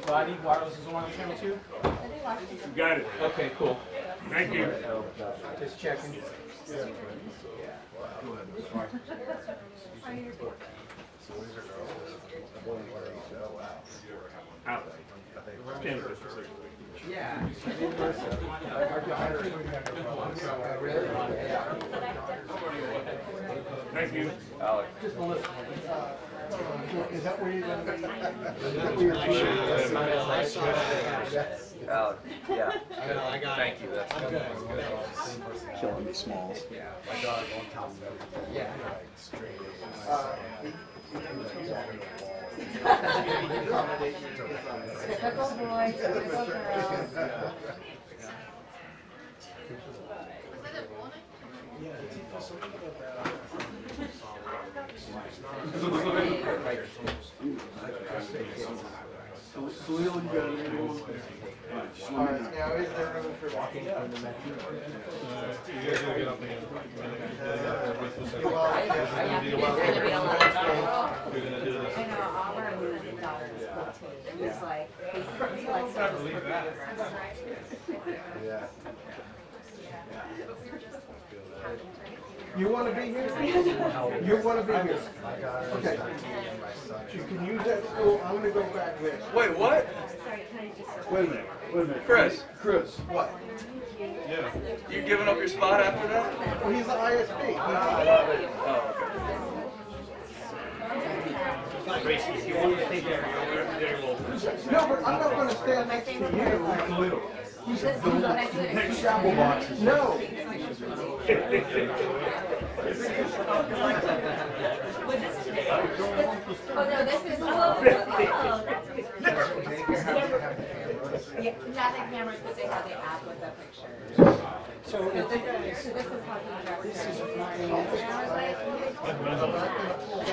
Body, wireless is on channel 2? You got it. Okay, cool. Thank you. Just checking. Out. Stand with us for a second. Yeah. Thank you. Alex. Just Melissa. Is that where you're going to be? Alex. Yeah. I got Thank you. That's good. Killing me, Smalls. Yeah, my dog on top of everything. Yeah. Typical boy, typical girl. Now, is there room for walking from the metro? It's gonna be a lot. I know, Auburn, whose daughter is 14, it was like, basically like. I believe that. Yeah. You want to be here? You want to be here? Okay. You can use that stool. I'm going to go back there. Wait, what? Sorry, can I just? Wait a minute. Chris. What? You giving up your spot after that? Well, he's the ISP. Oh, Gracie, if you want to stay there, you're No, but I'm not going to stand next to you. Next Shamble boxes. No. Oh, no, this is, oh, that's good. Yeah, not the cameras, but they have the app with the pictures. So So this is how you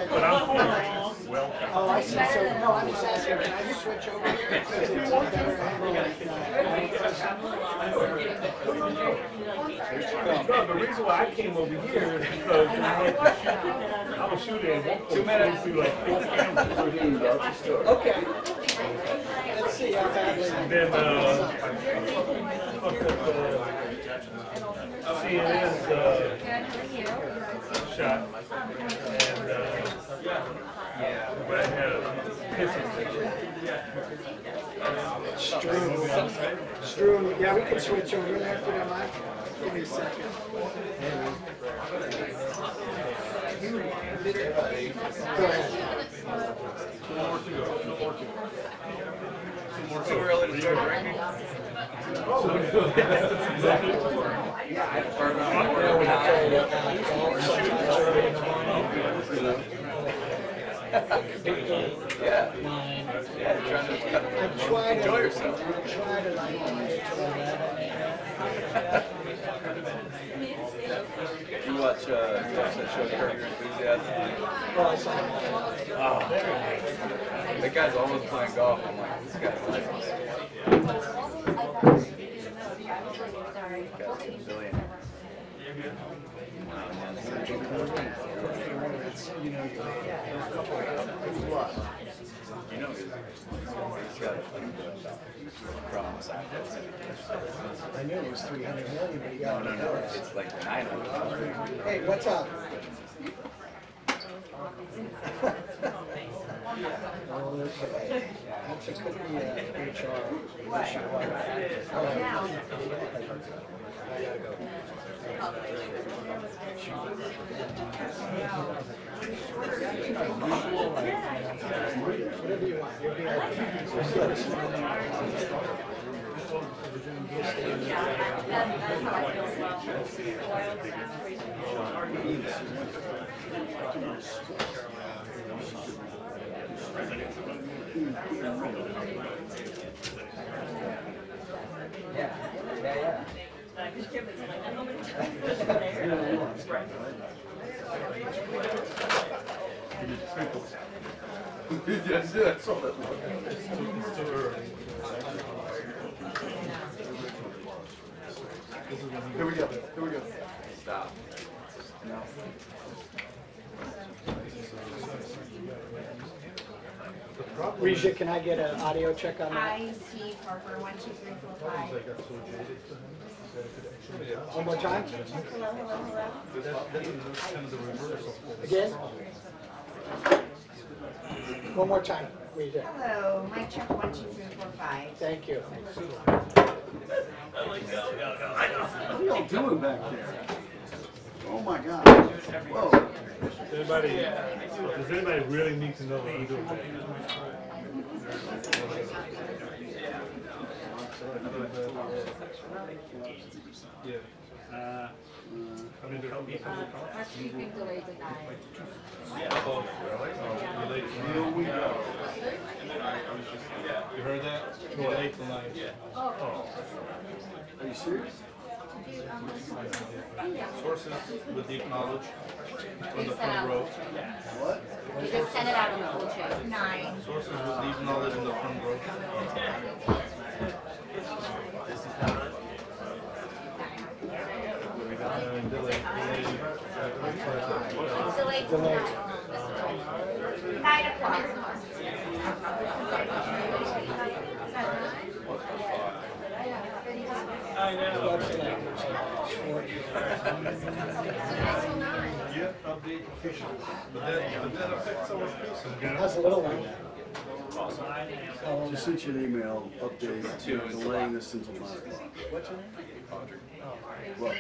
But I'm full. Well, Oh, I see. So, no, I'm just asking, can I just switch over here? no, the reason why I came over here is because I was shooting at 2 minutes through like 4 cameras. Okay. Let's see how bad this is. And then, CNN's shot. And, but I had a pistol station. Strewn. Yeah, we can switch over there if you don't mind. Give me a second. Go ahead. too early to start drinking? Yeah, I Yeah. Yeah, you're trying to enjoy yourself. You watch that show, Curb Your Enthusiasm? Oh, that guy's always playing golf. I'm like, this guy's nice. Guy's a billionaire. You know, he's got problems. I knew it was 300 million, but he got No, it's like 900. Hey, what's up? Okay. It could be HR issue. Whatever you want. You're Yes, that's all that was. Here we go. Stop. No. Regia, can I get an audio check on that? Hi, Steve Harper, 1, 2, 3, 4, 5. One more time? Hello, hello, hello. Again? One more time, Regia. Hello, mic check 1, 2, 3, 4, 5. Thank you. What are y'all doing back there? Oh my God. Whoa. Does anybody really need to know what we're doing? Yeah. I mean, there are people. Our speaking delay denied. Here we go. You heard that? You're late tonight. Are you serious? Sources with deep knowledge on the Send front out. row. What? You just send it out on the full check. 9. Sources with deep knowledge in the front row. Delay Delay. 9 o'clock. Yeah, update official. But that affects our pieces. How's the little one? Just sent you an email update delaying this until 9 o'clock. What's your name? What?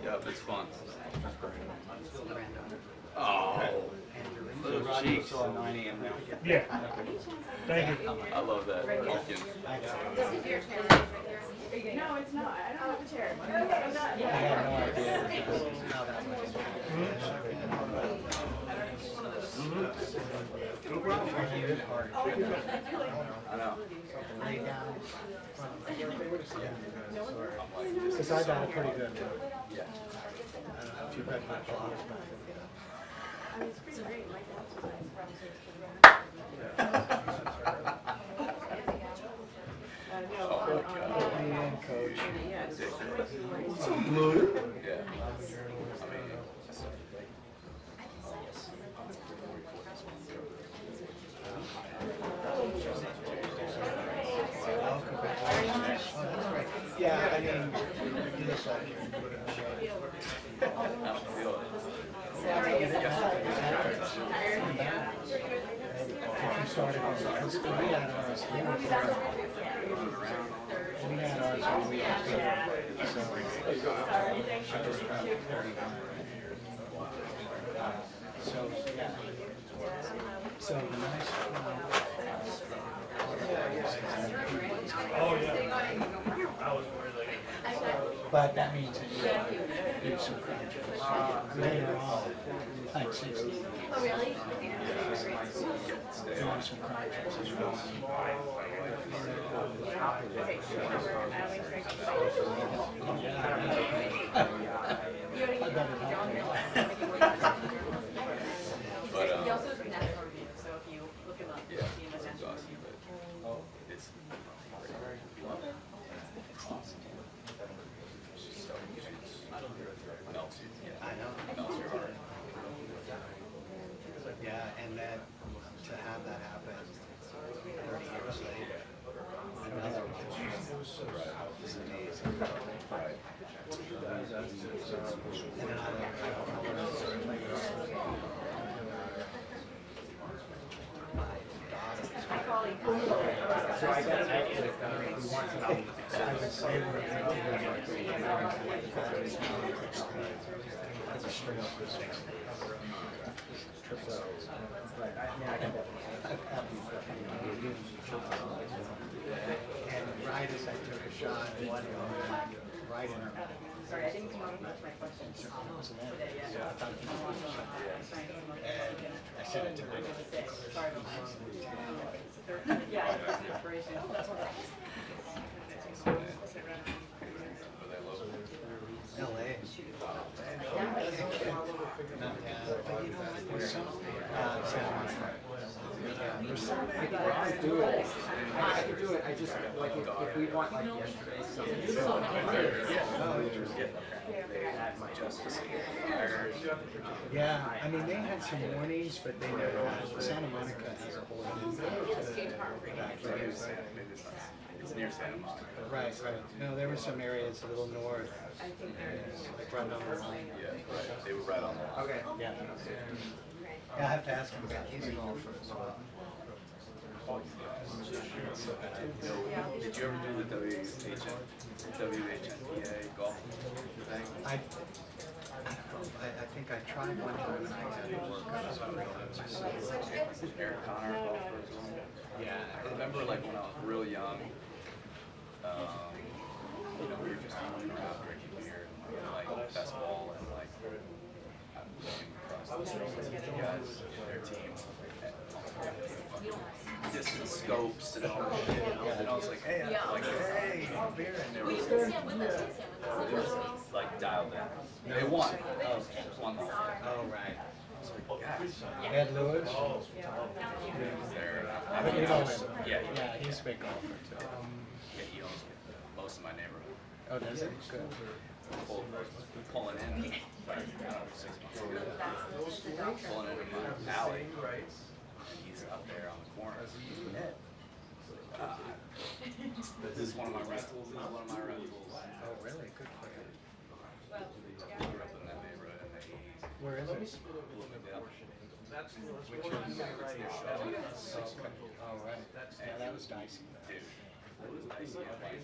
Yeah, it's fun. Oh, little cheeks. Yeah. Thank you. I love that. Pumpkin. No, it's not. I don't have a chair. I'm not. I have no idea how that went. I know. Because I got a pretty good one. Too bad my clock's back. It's pretty great. My dad's Coach. So blue. Yeah. Yeah, I mean, you look like you put it in shape. I don't feel it. If you started on because we had ours, we had ours when we were there. So, I just about 39. So, yeah. So the nice Oh, yeah. I was worried like. but that means that you do some crunches later on, like 60. Oh, really? Doing some crunches as well. But He also has a NASCAR review, so if you look him up, you'll see him as it's NASCAR awesome. review. But it's love it. It's awesome. Melts you. I know. Melts your heart. Yeah, and then to have that happen 30 years later, another one is amazing. Right. And then I don't know my daughter. And right as I took a shot, one right in her mouth. Sorry, I didn't come up with much of my questions today yet. I said it to her. Sorry about that. Yeah, it's an inspiration. LA. But you know what? There's some, Santa Monica. There's so many I could do it. I could do it. I just like if we want like yesterday something. Yeah, I mean, they had some warnings, but they never had, Santa Monica has a whole It's near Santa Monica. Right, right. No, there were some areas a little north, like right on the line. Yeah, right. They were right on the line. Okay. Yeah. Yeah, I have to ask him about his golfer as well. Did you ever do the WHNPA golf thing? I think I tried one time and I had to work. I was freelance. Eric Connor golfer as well? Yeah, I remember like when I was real young, you know, we were just running around drinking beer and like best ball and like I came across you guys, their team, distant scopes and all that shit. And I was like, hey, beer, and they were like dialed in. They won. Won the whole thing. Oh, right. I was like, gosh. Ed Lewis? He was there. I You mean, know him. yeah, Yeah, he's a big golfer too. yeah, he owns most of my neighborhood. Oh, does he? Good. Pulling in, like, I don't know, 6 months ago. Pulling into my alley, and he's up there on the corner. This is one of my rentals. This is one of my rentals. Oh, really? Good for him. I grew up in that neighborhood in the 80s. Where is it? Bloomingdale. Which is? Oh, right. Yeah, that was dicey. Dude, it was dicey in like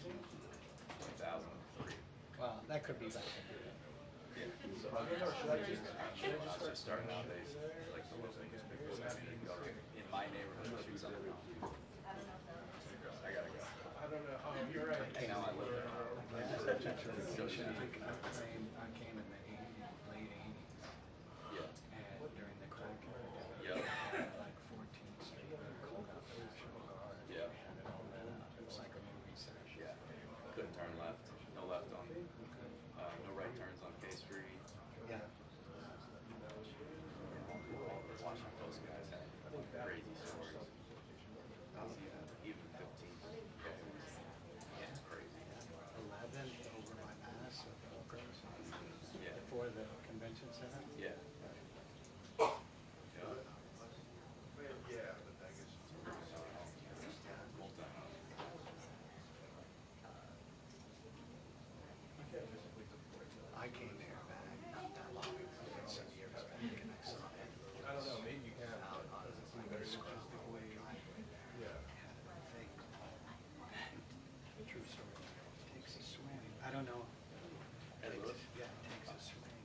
2003. Well, that could be back. Yeah. So I was just starting out days, like the local newspapers in my neighborhood, shoot something else. I gotta go. I don't know. Oh, you're right. Now I live there. I came in the late 80s. Yeah. And during the crack era, Yeah. like 14th Street, called out the show guard. Yeah. And it all that up. It was like a movie set. Yeah. Couldn't turn left. No left on. No right turns on K Street. Yeah. Washington Post guys had crazy stories. Even 15. Yeah, it's crazy. 11 over by Mass with Volkers. Yeah. Before the convention center. Yeah. I came there back not that long ago, like some years back, and I saw it. I don't know. Maybe you can. Out on Doesn't seem very logistically. Yeah. True story. Takes a swing. I don't know. Ed Lewis? Yeah, takes a swing.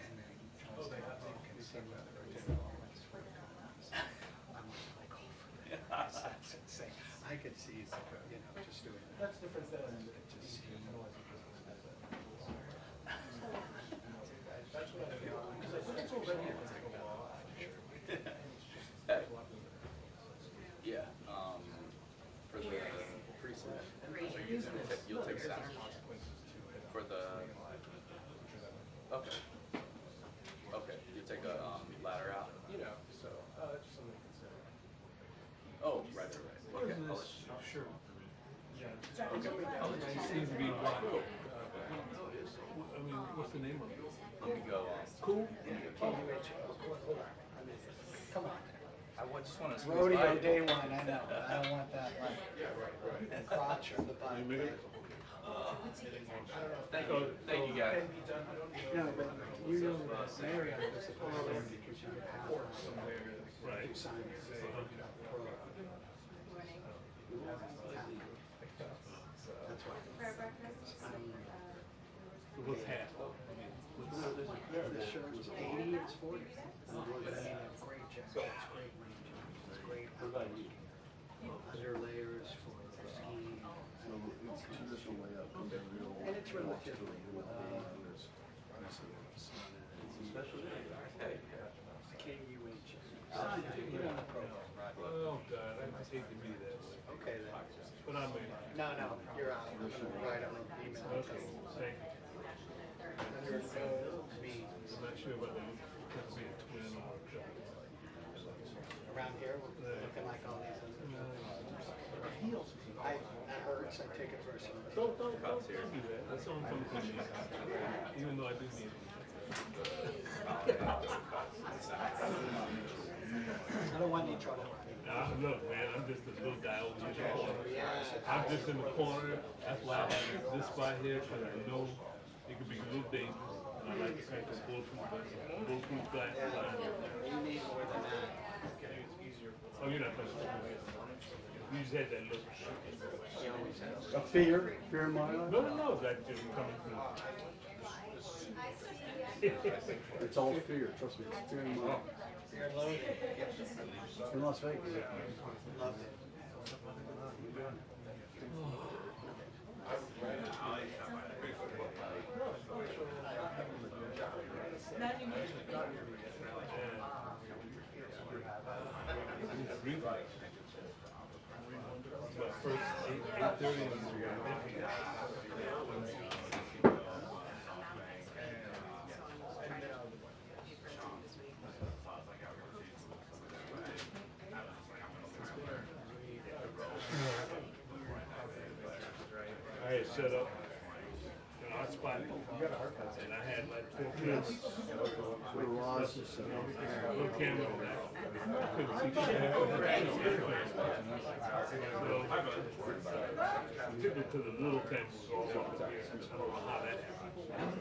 And then he tries to think and see whether it did all that swing. I'm like, oh, for that. That's insane. I could see, you know, just doing that. That's different than Just see. That's what I feel. Because I think it's already a law. Yeah. For the precinct, you'll take center. For the. Okay. Okay. You take a ladder out. You know, so that's just something to consider. Oh, right. Okay. I'll let you know. Sure. Yeah. Okay. I'll let you know. Seems to be black. I mean, what's the name of it? Let me go. Cool. Come on. I just want to squeeze Rodeo by. day one, I know. I don't want that like crotch of the bike. Thank you guys. No, but you know, Marriott was a problem because you could have Right. sign it say, That's why. What's half? The shirt was 80, it's 40. But I mean, it's great jacket, it's great range, it's great under layers for skiing. And it's relatively KUH. You don't know program, right? Oh, God, I hate to be that way. Okay, then. But I'm in. No, you're on. I'm gonna write on an email. Okay, thank you. Under no means. I'm not sure whether it could be a twin or a couple. Around down here looking like all these other. That hurts. I take it personally. Don't do that. That's the only thing. Even though I do need it. I don't want any trouble. Nah, look, man, I'm just a little guy over here in the corner. I'm just in the corner. That's why I have this spot here, because I know it could be a little dangerous. And I like to crank the bulletproof glass. You need more than that. Oh, you're not touching it. You just had that look. A fear in my life? No, that just coming through. It's all fear, trust me, it's fear in my life. You're loaded. In Las Vegas. Loved it. But first 8:30 is I had set up an art spot, and I had like 4 kids. Little camera on that. I couldn't see shit. Typical to the little camera was all over here. I don't know how that happened.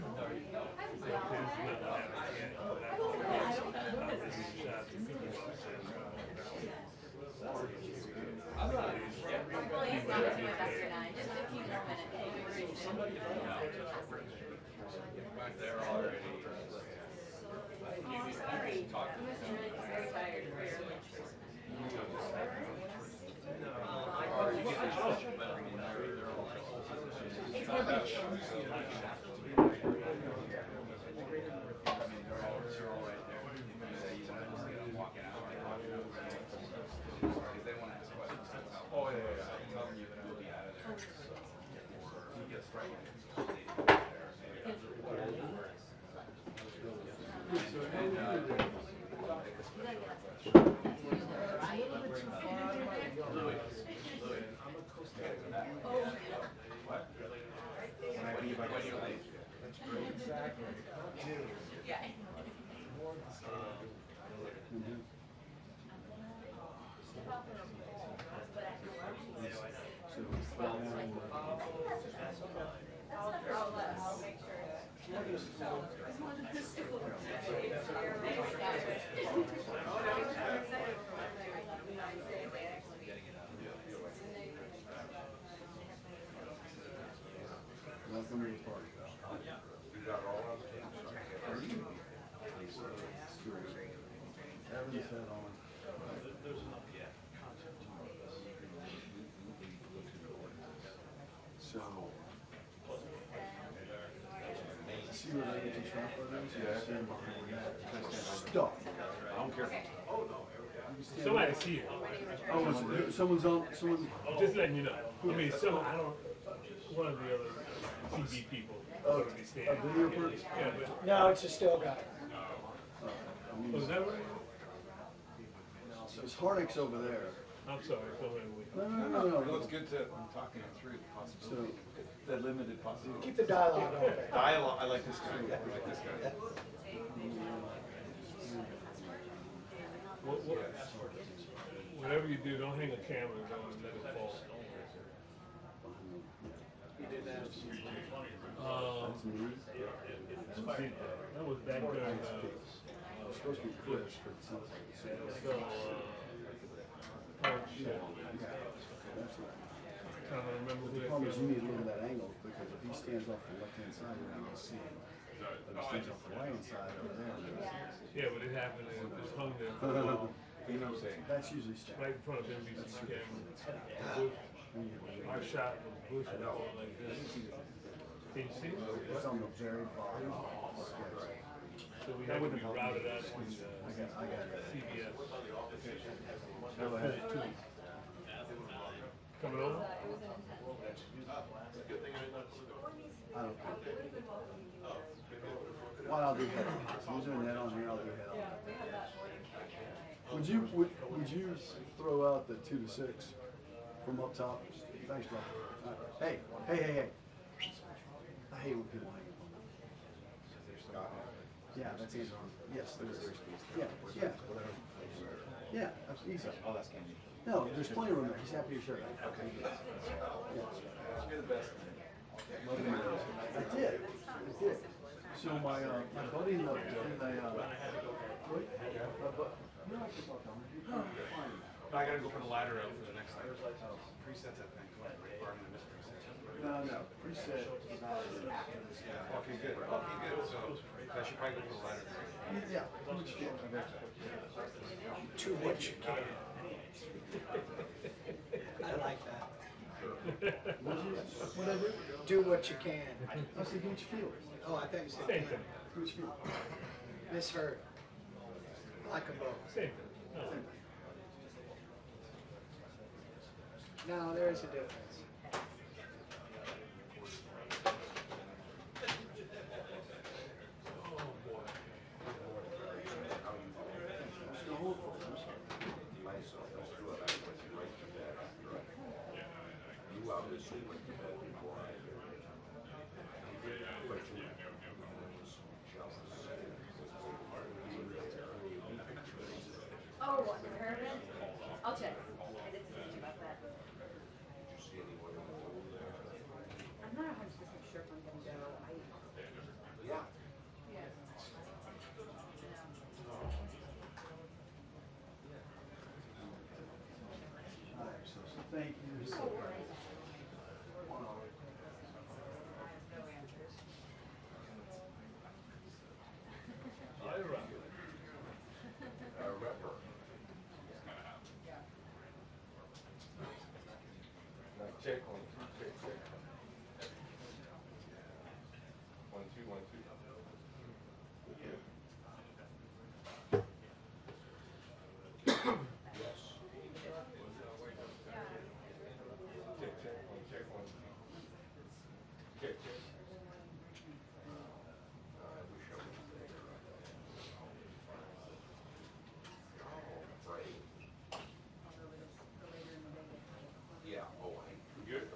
They're already. Welcome to the party. Everything's head on. So, see where they get to trap others? Yeah, stand behind that. Stop. I don't care. Somebody see it. Oh, someone's on, someone. Just letting you know. I mean, I don't, one of the other TV people. Oh, understand. a video person? Yeah, but, No, it's a still guy. was that right? His Harnick's over there. I'm sorry, go ahead. No. It's good to, I'm talking it through the possibility, the limited possibility. Keep the dialogue open. Dialogue, I like this guy, I like this guy. Whatever you do, don't hang a camera and let it fall. You did that. That was back during It's supposed to be Chris, but it sounds like it's That's right. trying to remember who The that problem is was. you need to look at that angle, because if he stands off the left-hand side, you're not gonna see him. But if he stands off the right-hand side over there, Yeah, but it happened and it just hung there for a while. You know what I'm saying? that's usually stacked. Right in front of NBC's camera. Our shot was Bush and all like this. Can you see? It's on the very bottom. So we had to be routed out to I got it. CBS. Go ahead. Coming over? I don't care. Well, I'll do head on. Is there a net on here? I'll do head on. Would you throw out the 2 to 6 from up top? Thanks, bro. Hey. I hate when people hang up. Yeah, that's easy. Yes, there is. Yeah. Yeah, that's easy. Oh, that's candy. No, there's plenty of room there. He's happy to share that. Okay. Yeah. You're the best. I did. So my buddy in the I gotta go put a ladder out for the next thing. Presets, I think. Or I'm gonna miss presets. No, preset. Yeah. Okay, good. So I should probably go put a ladder. Yeah. To what you can. I like that. Whatever. Do what you can. I was thinking, what you feel? Oh, I thought you said Same can. thing. What you feel? Misheard. Like a boat. Same thing. No, there is a difference. Oh, the caravan? I'll check. I did see something about that. I'm not 100% sure if I'm gonna go. Yeah. So thank you. No worries. Check on check. 1, 2, 1, 2. Yeah, oh, good.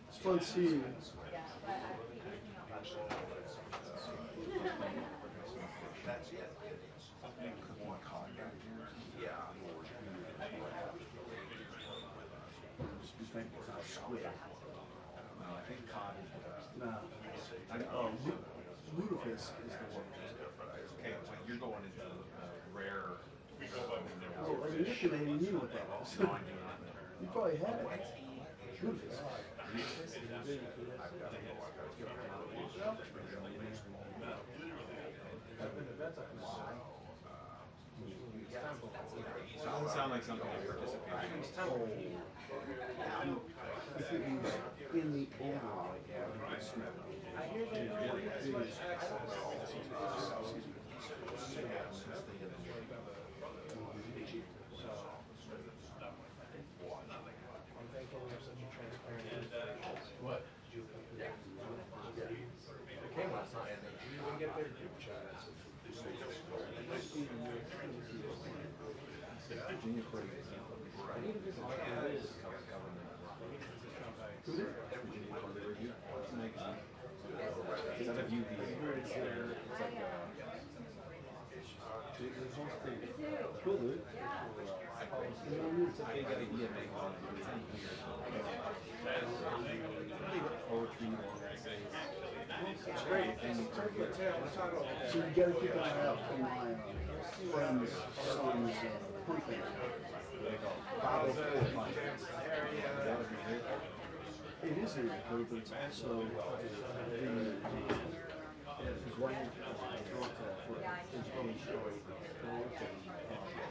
It's fun seeing you. Just be thankful for the squid. I think cod is Lutefisk is the one. okay, when you're going into rare. Oh, I mean, you didn't even know what that was. No, I do not. You probably had it. Lutefisk. Doesn't sound like something I participate in. If it was in the overall, you could smell it. It is. What? It came last night. You wouldn't get there. Virginia, for example, Because I've viewed these where it's like Cool, dude. it's a big idea magazine. Poetry, It's great. So you gotta keep an eye out for my friend's son's pumpkin. It is in Vancouver, but it's also his wife for his own story.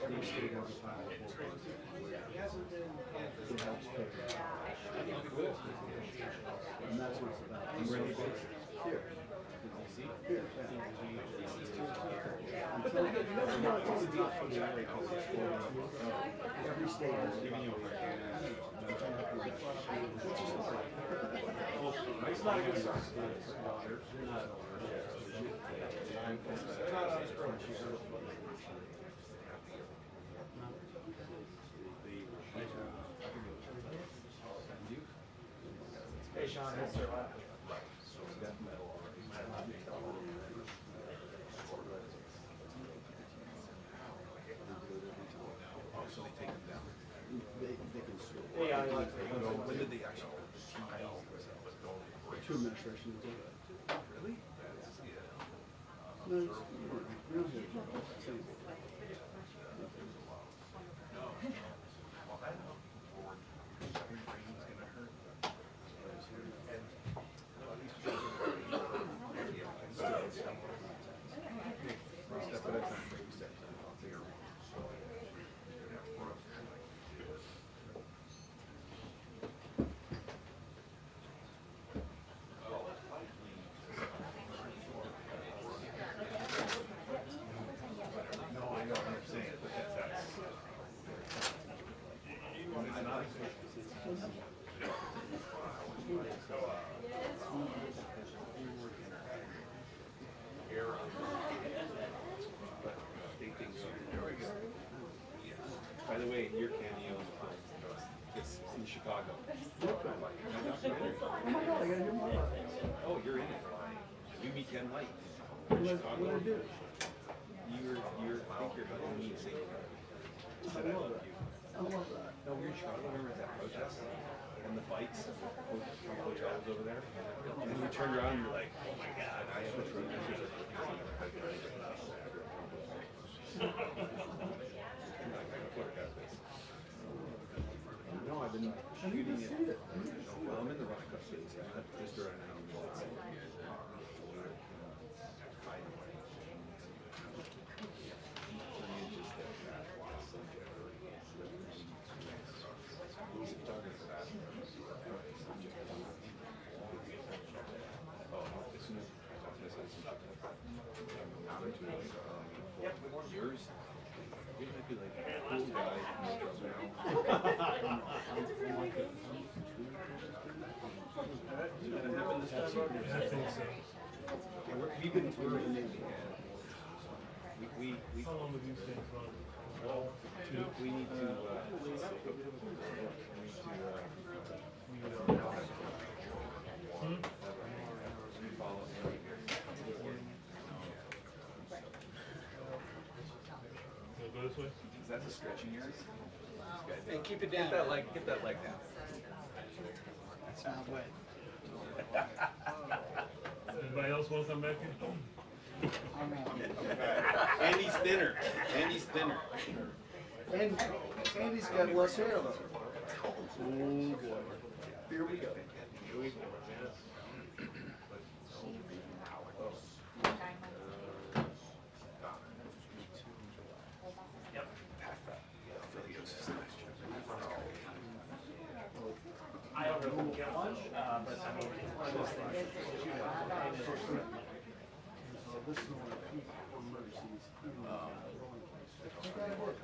They stayed on the file for it helps pay. And that's what it's about. Here. Here, I'm telling you, it's a deal for the area. Every state is giving you a It's not a good start. Hey Sean, yes sir. So they take them down. They can sue. Yeah, I like When did they actually? Two administrations do that. Really? No, it's, we don't have same. Step at a time, baby steps. No, I know what you're saying, but that's. I'm not era. But big things here. There we go. By the way, your cameo, it's in Chicago. My documentary. Oh my God, I gotta hear more about it. Oh, you're in it. We meet Ken Light What in did Chicago. I do? I think you're going to meet St. I love that. I love that. No, we were in Chicago, remember that protest? And the fights and the hotels over there? And then we turned around and you're like, oh my God, I have a true message. No, I've been shooting it. Well, I'm in the rock cut phase. Just around now. Yours? You might be like a cool guy. We've been through it. We How long have you been from? we need to That's a stretching area. Hey, keep it Get down. that leg down. It's not wet. Anybody else want some back here? Oh, no. Andy's thinner. Andy's thinner. And Andy's got less hair though. Oh boy. Here we go. Here we go. I don't know if we'll get lunch, but I mean, it's one of those things. So this is one of the peak emergencies. You gotta work.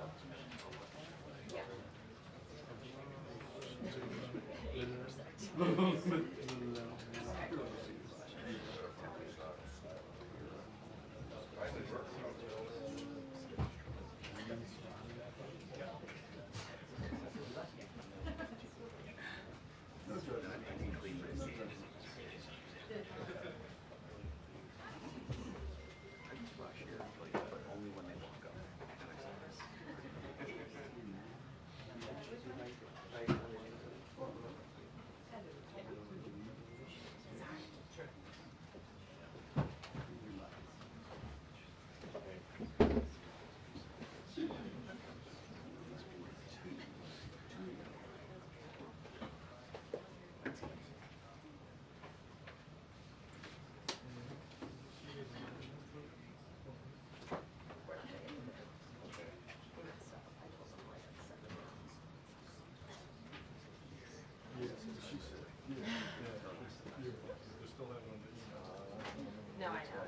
No, I know.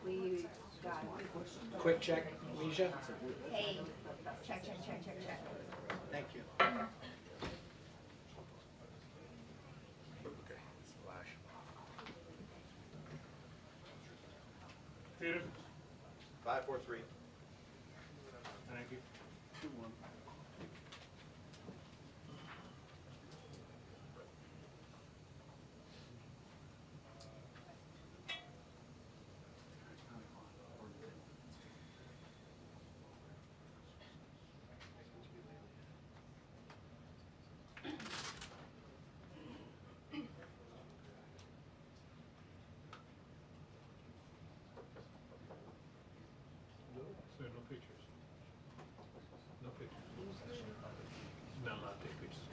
We got Quick check, Alicia. Hey, check. Thank you. Peter? 543. Thank you. 2-1. Sir, no pictures. No pictures. Not allowed to take pictures.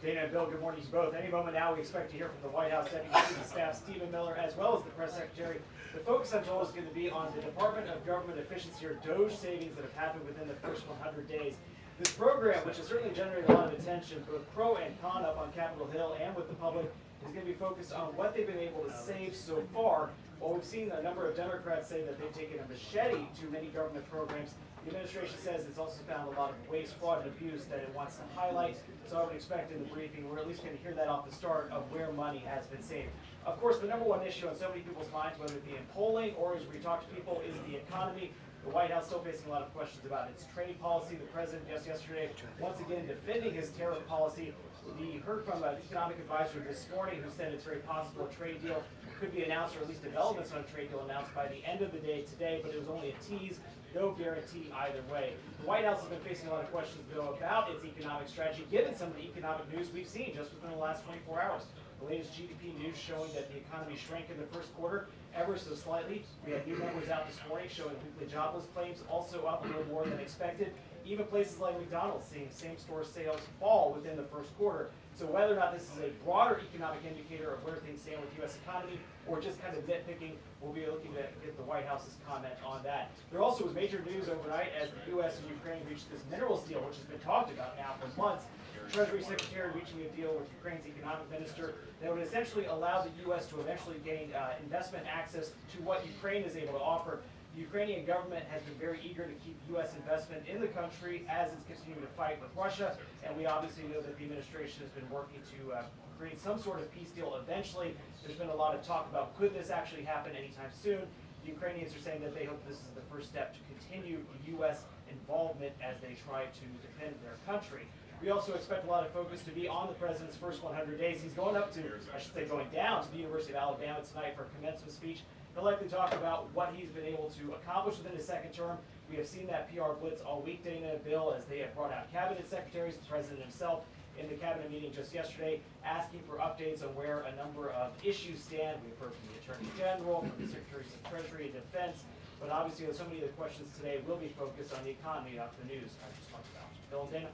Dana and Bill, good morning to you both. Any moment now, we expect to hear from the White House Deputy Chief of Staff Stephen Miller, as well as the Press Secretary. The focus, I'm told, is going to be on the Department of Government Efficiency, or DOGE, savings that have happened within the first 100 days. This program, which has certainly generated a lot of attention, both pro and con up on Capitol Hill and with the public, is going to be focused on what they've been able to save so far. While we've seen a number of Democrats say that they've taken a machete to many government programs, the administration says it's also found a lot of waste, fraud, and abuse that it wants to highlight. So I would expect in the briefing, we're at least going to hear that off the start of where money has been saved. Of course, the number one issue on so many people's minds, whether it be in polling or as we talk to people, is the economy. The White House still facing a lot of questions about its trade policy. The president just yesterday, once again, defending his tariff policy. We heard from an economic advisor this morning who said it's very possible a trade deal could be announced, or at least developments on a trade deal announced by the end of the day today, but it was only a tease, no guarantee either way. The White House has been facing a lot of questions, though, about its economic strategy, given some of the economic news we've seen just within the last 24 hours. The latest GDP news showing that the economy shrank in the first quarter ever so slightly. We had new numbers out this morning showing weekly jobless claims also up a little more than expected. Even places like McDonald's seeing same-store sales fall within the first quarter. So whether or not this is a broader economic indicator of where things stand with the U.S. economy or just kind of nitpicking, we'll be looking to get the White House's comment on that. There also was major news overnight as the U.S. and Ukraine reached this minerals deal, which has been talked about now for months. Treasury Secretary reaching a deal with Ukraine's economic minister that would essentially allow the U.S. to eventually gain investment access to what Ukraine is able to offer. The Ukrainian government has been very eager to keep U.S. investment in the country as it's continuing to fight with Russia, and we obviously know that the administration has been working to create some sort of peace deal eventually. There's been a lot of talk about could this actually happen anytime soon. The Ukrainians are saying that they hope this is the first step to continue U.S. involvement as they try to defend their country. We also expect a lot of focus to be on the president's first 100 days. He's going up to, I should say going down to the University of Alabama tonight for a commencement speech. He'll likely talk about what he's been able to accomplish within his second term. We have seen that PR blitz all week, Dana, Bill, as they have brought out cabinet secretaries, the president himself in the cabinet meeting just yesterday, asking for updates on where a number of issues stand. We've heard from the Attorney General, from the Secretaries of Treasury and Defense, but obviously so many of the questions today will be focused on the economy, not the news I just talked about. Bill and Dana.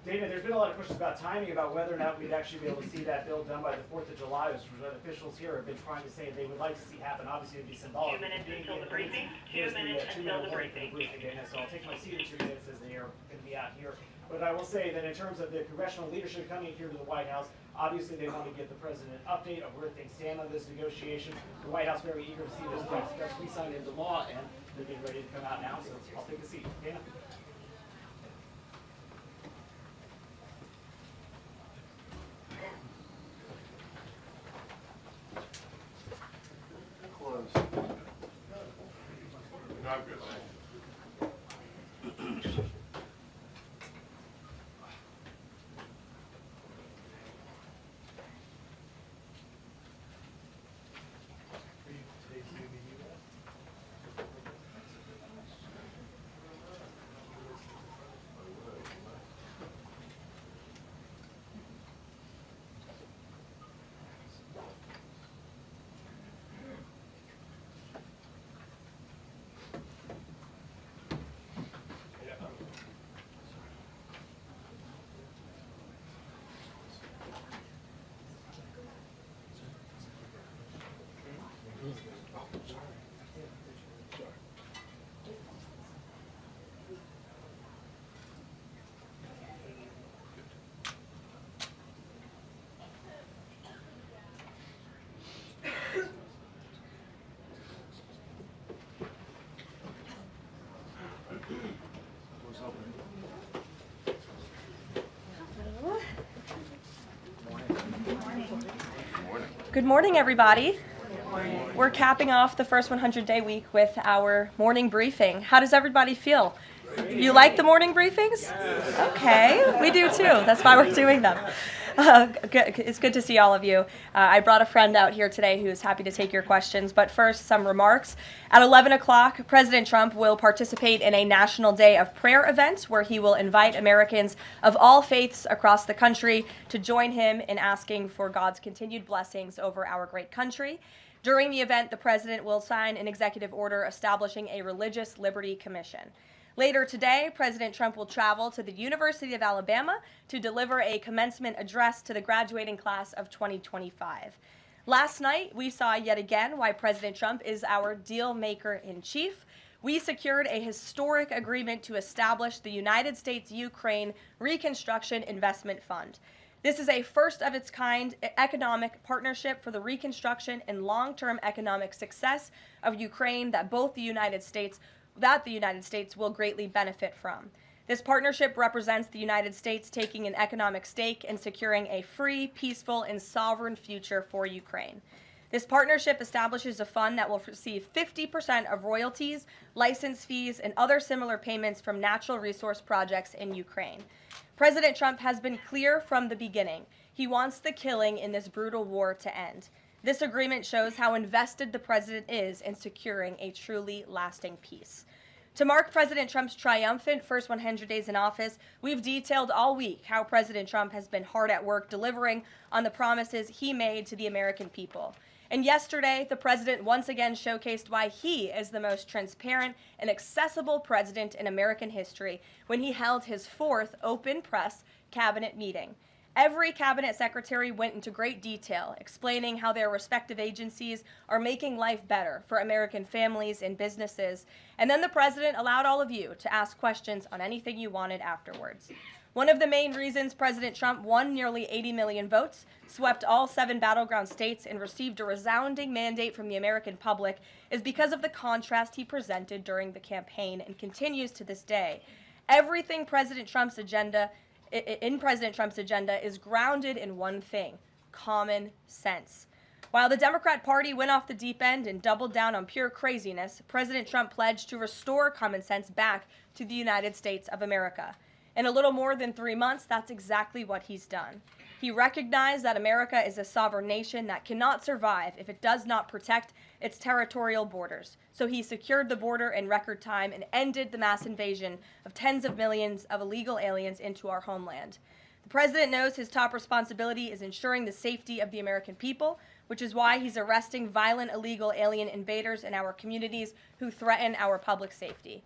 Dana, there's been a lot of questions about timing, about whether or not we'd actually be able to see that bill done by the 4th of July, which what officials here have been trying to say they would like to see happen. Obviously, it would be symbolic. 2 minutes until the briefing. 2 minutes until the briefing. Dana, so I'll take my seat in 2 minutes as they are going to be out here. But I will say that in terms of the congressional leadership coming here to the White House, obviously they want to give the president an update of where things stand on this negotiation. The White House very eager to see this text be signed into law, and they're getting ready to come out now, so I'll take a seat. Dana? Not good. Good morning, everybody. We're capping off the first 100-day week with our morning briefing. How does everybody feel? You like the morning briefings? Okay, we do too. That's why we're doing them. It's good to see all of you. I brought a friend out here today who is happy to take your questions, but first, some remarks. At 11 o'clock, President Trump will participate in a National Day of Prayer event where he will invite Americans of all faiths across the country to join him in asking for God's continued blessings over our great country. During the event, the president will sign an executive order establishing a Religious Liberty Commission. Later today, President Trump will travel to the University of Alabama to deliver a commencement address to the graduating class of 2025. Last night, we saw yet again why President Trump is our deal maker in chief. We secured a historic agreement to establish the United States-Ukraine Reconstruction Investment Fund. This is a first-of-its-kind economic partnership for the reconstruction and long-term economic success of Ukraine that the United States will greatly benefit from. This partnership represents the United States taking an economic stake in securing a free, peaceful, and sovereign future for Ukraine. This partnership establishes a fund that will receive 50% of royalties, license fees, and other similar payments from natural resource projects in Ukraine. President Trump has been clear from the beginning. He wants the killing in this brutal war to end. This agreement shows how invested the president is in securing a truly lasting peace. To mark President Trump's triumphant first 100 days in office, we've detailed all week how President Trump has been hard at work delivering on the promises he made to the American people. And yesterday, the president once again showcased why he is the most transparent and accessible president in American history when he held his 4th open press cabinet meeting. Every cabinet secretary went into great detail, explaining how their respective agencies are making life better for American families and businesses. And then the president allowed all of you to ask questions on anything you wanted afterwards. One of the main reasons President Trump won nearly 80 million votes, swept all 7 battleground states, and received a resounding mandate from the American public is because of the contrast he presented during the campaign and continues to this day. Everything in President Trump's agenda is grounded in one thing: common sense. While the Democrat Party went off the deep end and doubled down on pure craziness, President Trump pledged to restore common sense back to the United States of America. In a little more than 3 months, that's exactly what he's done. He recognized that America is a sovereign nation that cannot survive if it does not protect its territorial borders. So he secured the border in record time and ended the mass invasion of tens of millions of illegal aliens into our homeland. The president knows his top responsibility is ensuring the safety of the American people, which is why he's arresting violent illegal alien invaders in our communities who threaten our public safety.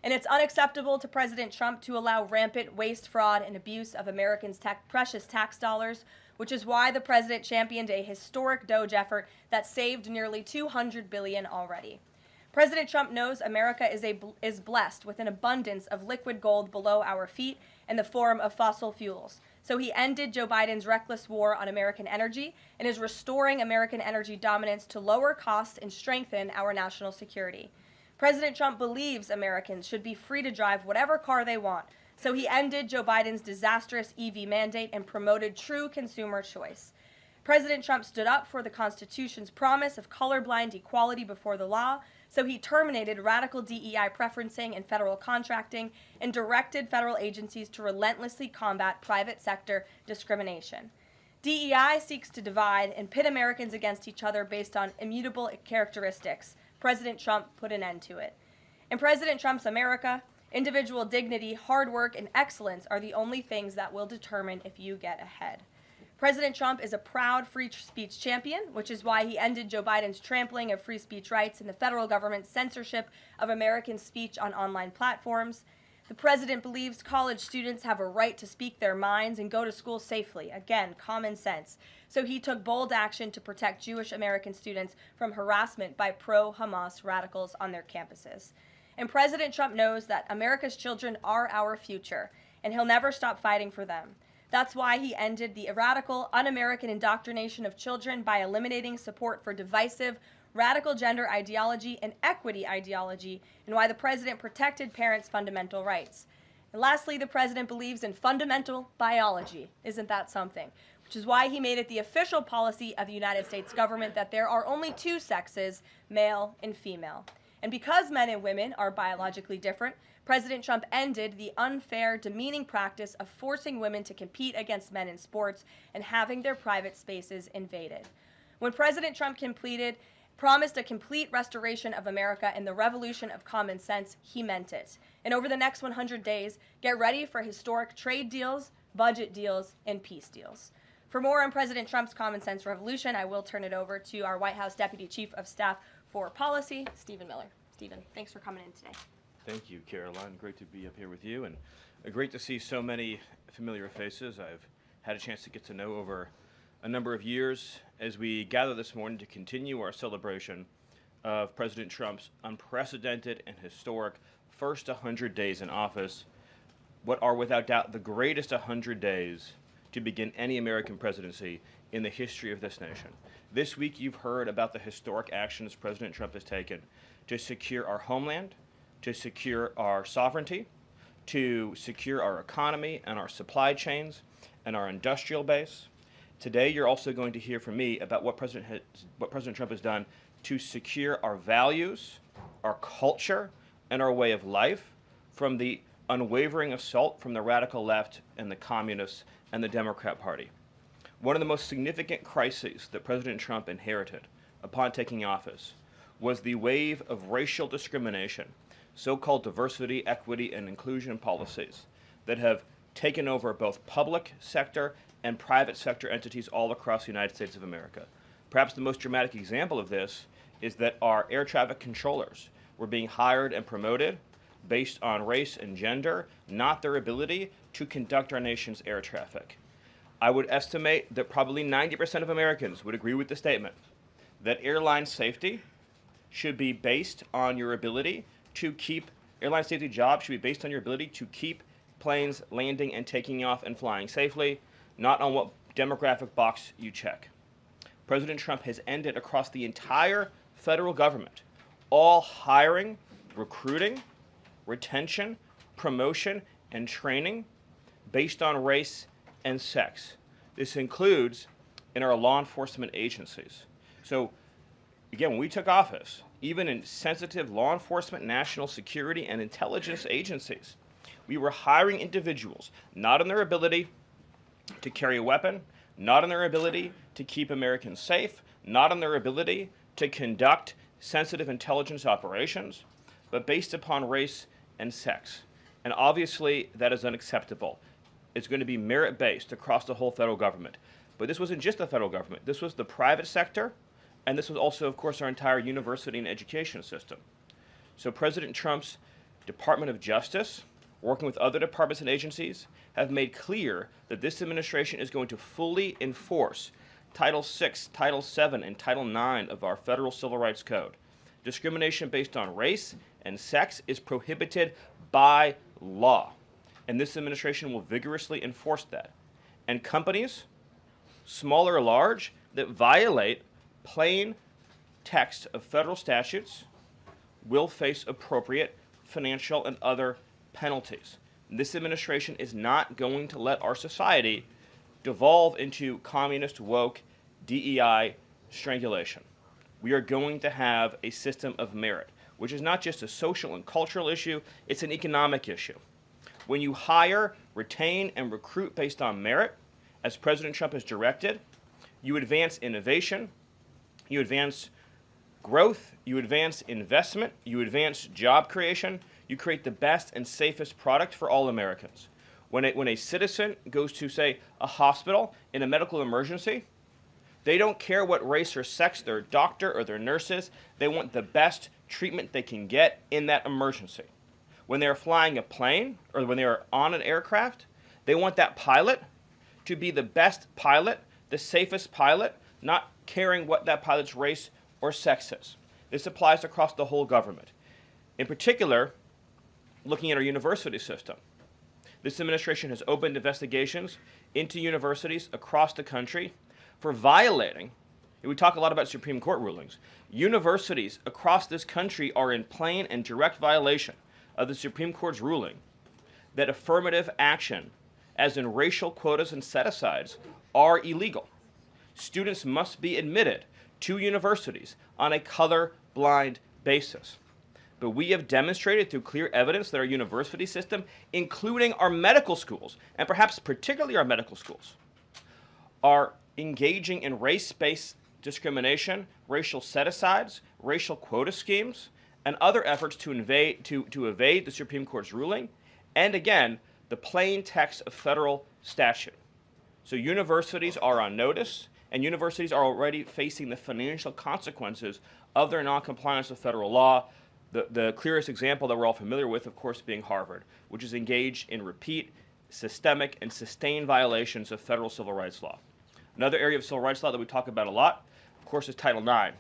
And it's unacceptable to President Trump to allow rampant waste, fraud, and abuse of Americans' precious tax dollars, which is why the president championed a historic DOGE effort that saved nearly $200 billion already. President Trump knows America is blessed with an abundance of liquid gold below our feet in the form of fossil fuels. So he ended Joe Biden's reckless war on American energy and is restoring American energy dominance to lower costs and strengthen our national security. President Trump believes Americans should be free to drive whatever car they want, so he ended Joe Biden's disastrous EV mandate and promoted true consumer choice. President Trump stood up for the Constitution's promise of colorblind equality before the law, so he terminated radical DEI preferencing and federal contracting and directed federal agencies to relentlessly combat private sector discrimination. DEI seeks to divide and pit Americans against each other based on immutable characteristics. President Trump put an end to it. In President Trump's America, individual dignity, hard work, and excellence are the only things that will determine if you get ahead. President Trump is a proud free speech champion, which is why he ended Joe Biden's trampling of free speech rights and the federal government's censorship of American speech on online platforms. The president believes college students have a right to speak their minds and go to school safely. Again, common sense. So he took bold action to protect Jewish American students from harassment by pro-Hamas radicals on their campuses. And President Trump knows that America's children are our future, and he'll never stop fighting for them. That's why he ended the radical, un-American indoctrination of children by eliminating support for divisive, radical gender ideology and equity ideology, and why the president protected parents' fundamental rights. And lastly, the president believes in fundamental biology. Isn't that something? Which is why he made it the official policy of the United States government that there are only 2 sexes, male and female. And because men and women are biologically different, President Trump ended the unfair, demeaning practice of forcing women to compete against men in sports and having their private spaces invaded. When President Trump promised a complete restoration of America and the revolution of common sense, he meant it. And over the next 100 days, get ready for historic trade deals, budget deals, and peace deals. For more on President Trump's common sense revolution, I will turn it over to our White House Deputy Chief of Staff for Policy, Stephen Miller. Stephen, thanks for coming in today. Thank you, Caroline. Great to be up here with you, and great to see so many familiar faces I've had a chance to get to know over a number of years as we gather this morning to continue our celebration of President Trump's unprecedented and historic first 100 days in office, what are without doubt the greatest 100 days to begin any American presidency in the history of this nation. This week you've heard about the historic actions President Trump has taken to secure our homeland, to secure our sovereignty, to secure our economy and our supply chains and our industrial base. Today you're also going to hear from me about what President Trump has done to secure our values, our culture, and our way of life from the unwavering assault from the radical left and the communists and the Democrat Party. One of the most significant crises that President Trump inherited upon taking office was the wave of racial discrimination, so-called diversity, equity, and inclusion policies that have taken over both public sector and private sector entities all across the United States of America. Perhaps the most dramatic example of this is that our air traffic controllers were being hired and promoted based on race and gender, not their ability to conduct our nation's air traffic. I would estimate that probably 90% of Americans would agree with the statement that airline safety should be based on your ability to keep, airline safety jobs should be based on your ability to keep planes landing and taking off and flying safely, not on what demographic box you check. President Trump has ended across the entire federal government all hiring, recruiting, retention, promotion, and training based on race and sex. This includes in our law enforcement agencies. So again, when we took office, even in sensitive law enforcement, national security, and intelligence agencies, we were hiring individuals not on their ability to carry a weapon, not on their ability to keep Americans safe, not on their ability to conduct sensitive intelligence operations, but based upon race and sex. And obviously, that is unacceptable. It's going to be merit-based across the whole federal government. But this wasn't just the federal government. This was the private sector, and this was also, of course, our entire university and education system. So President Trump's Department of Justice, working with other departments and agencies, have made clear that this administration is going to fully enforce Title VI, Title VII, and Title IX of our Federal Civil Rights Code. Discrimination based on race and sex is prohibited by law, and this administration will vigorously enforce that. And companies, small or large, that violate plain text of federal statutes will face appropriate financial and other penalties. This administration is not going to let our society devolve into communist, woke, DEI strangulation. We are going to have a system of merit, which is not just a social and cultural issue, it's an economic issue. When you hire, retain, and recruit based on merit, as President Trump has directed, you advance innovation, you advance growth, you advance investment, you advance job creation, you create the best and safest product for all Americans. When a citizen goes to, say, a hospital in a medical emergency, they don't care what race or sex their doctor or their nurse is. They want the best treatment they can get in that emergency. When they're flying a plane or when they're on an aircraft, they want that pilot to be the best pilot, the safest pilot, not caring what that pilot's race or sex is. This applies across the whole government. In particular, looking at our university system, this administration has opened investigations into universities across the country for violating, and we talk a lot about Supreme Court rulings, universities across this country are in plain and direct violation of the Supreme Court's ruling that affirmative action, as in racial quotas and set-asides, are illegal. Students must be admitted to universities on a color-blind basis. But we have demonstrated through clear evidence that our university system, including our medical schools, and perhaps particularly our medical schools, are engaging in race-based discrimination, racial set-asides, racial quota schemes, and other efforts to evade the Supreme Court's ruling, and again, the plain text of federal statute. So universities are on notice, and universities are already facing the financial consequences of their noncompliance with federal law. The clearest example that we're all familiar with, of course, being Harvard, which is engaged in repeat, systemic, and sustained violations of federal civil rights law. Another area of civil rights law that we talk about a lot, of course, is Title IX,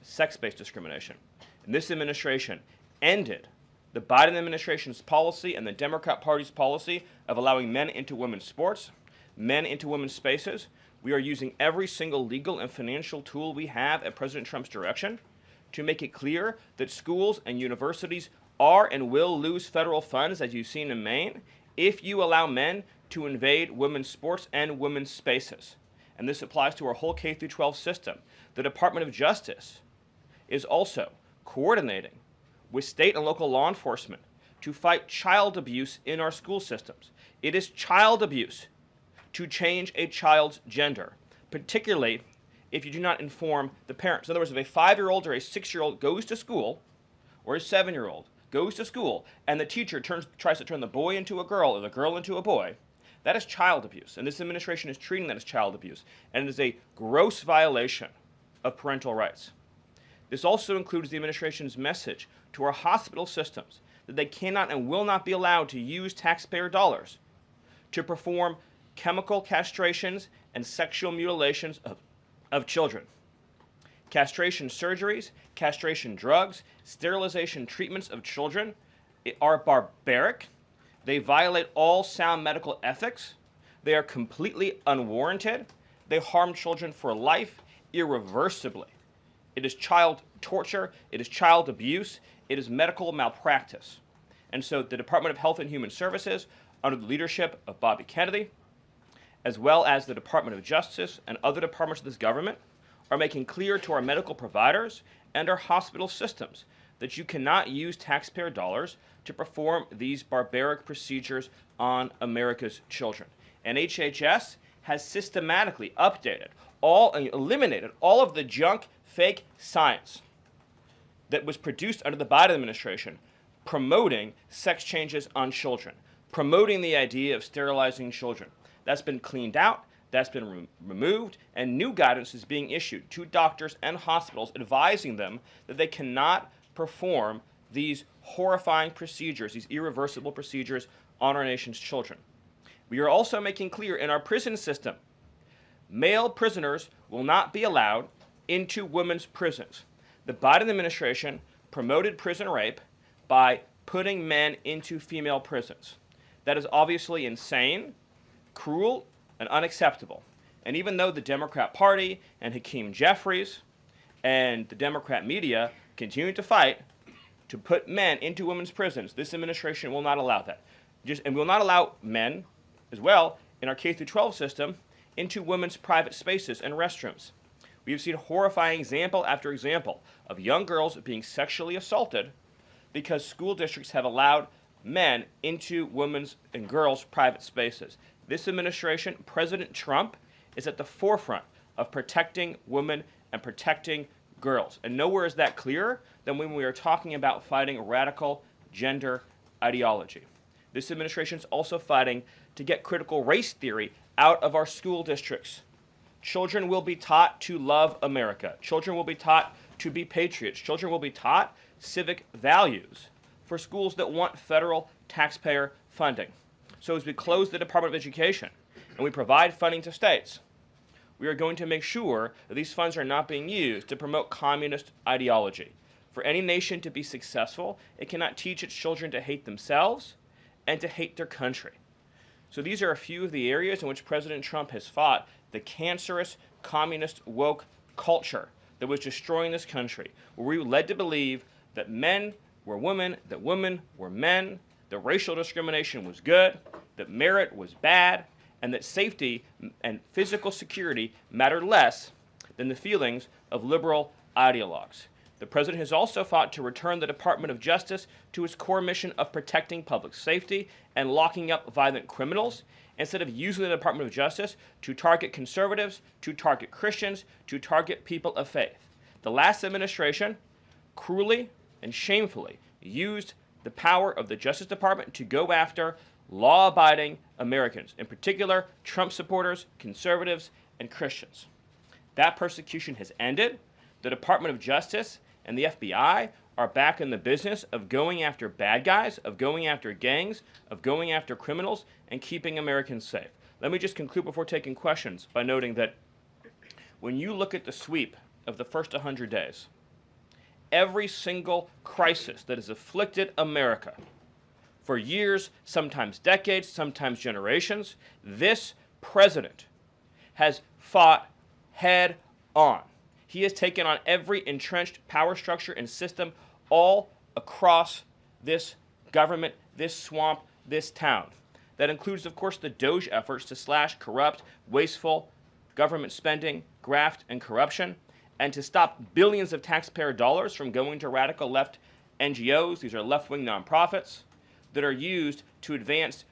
sex-based discrimination. And this administration ended the Biden administration's policy and the Democrat Party's policy of allowing men into women's sports. men into women's spaces. We are using every single legal and financial tool we have at President Trump's direction to make it clear that schools and universities are and will lose federal funds, as you've seen in Maine, if you allow men to invade women's sports and women's spaces. And this applies to our whole K-12 system. The Department of Justice is also coordinating with state and local law enforcement to fight child abuse in our school systems. It is child abuse to change a child's gender, particularly if you do not inform the parents. In other words, if a 5-year-old or a 6-year-old goes to school, or a 7-year-old goes to school, and the teacher tries to turn the boy into a girl or the girl into a boy, that is child abuse. And this administration is treating that as child abuse. And it is a gross violation of parental rights. This also includes the administration's message to our hospital systems that they cannot and will not be allowed to use taxpayer dollars to perform chemical castrations and sexual mutilations of children. Castration surgeries, castration drugs, sterilization treatments of children are barbaric. They violate all sound medical ethics. They are completely unwarranted. They harm children for life irreversibly. It is child torture. It is child abuse. It is medical malpractice. And so the Department of Health and Human Services, under the leadership of Bobby Kennedy, as well as the Department of Justice and other departments of this government, are making clear to our medical providers and our hospital systems that you cannot use taxpayer dollars to perform these barbaric procedures on America's children. And HHS has systematically updated and eliminated all of the junk, fake science that was produced under the Biden administration promoting sex changes on children, promoting the idea of sterilizing children. That's been cleaned out, that's been removed, and new guidance is being issued to doctors and hospitals advising them that they cannot perform these horrifying procedures, these irreversible procedures on our nation's children. We are also making clear in our prison system, male prisoners will not be allowed into women's prisons. The Biden administration promoted prison rape by putting men into female prisons. That is obviously insane, cruel, and unacceptable. And even though the Democrat Party and Hakeem Jeffries and the Democrat media continue to fight to put men into women's prisons, this administration will not allow that. And will not allow men, as well, in our K-12 system, into women's private spaces and restrooms. We have seen horrifying example after example of young girls being sexually assaulted because school districts have allowed men into women's and girls' private spaces. This administration, President Trump, is at the forefront of protecting women and protecting girls. And nowhere is that clearer than when we are talking about fighting radical gender ideology. This administration is also fighting to get critical race theory out of our school districts. Children will be taught to love America. Children will be taught to be patriots. Children will be taught civic values for schools that want federal taxpayer funding. So as we close the Department of Education and we provide funding to states, we are going to make sure that these funds are not being used to promote communist ideology. For any nation to be successful, it cannot teach its children to hate themselves and to hate their country. So these are a few of the areas in which President Trump has fought the cancerous communist woke culture that was destroying this country, where we were led to believe that men were women, that women were men, that racial discrimination was good, that merit was bad, and that safety and physical security mattered less than the feelings of liberal ideologues. The president has also fought to return the Department of Justice to its core mission of protecting public safety and locking up violent criminals, instead of using the Department of Justice to target conservatives, to target Christians, to target people of faith. The last administration cruelly and shamefully used the power of the Justice Department to go after law-abiding Americans, in particular Trump supporters, conservatives, and Christians. That persecution has ended. The Department of Justice and the FBI are back in the business of going after bad guys, of going after gangs, of going after criminals, and keeping Americans safe. Let me just conclude before taking questions by noting that when you look at the sweep of the first 100 days, every single crisis that has afflicted America for years, sometimes decades, sometimes generations, this president has fought head on. He has taken on every entrenched power structure and system all across this government, this swamp, this town. That includes, of course, the Doge efforts to slash corrupt, wasteful government spending, graft, and corruption, and to stop billions of taxpayer dollars from going to radical left NGOs. These are left-wing nonprofits that are used to advance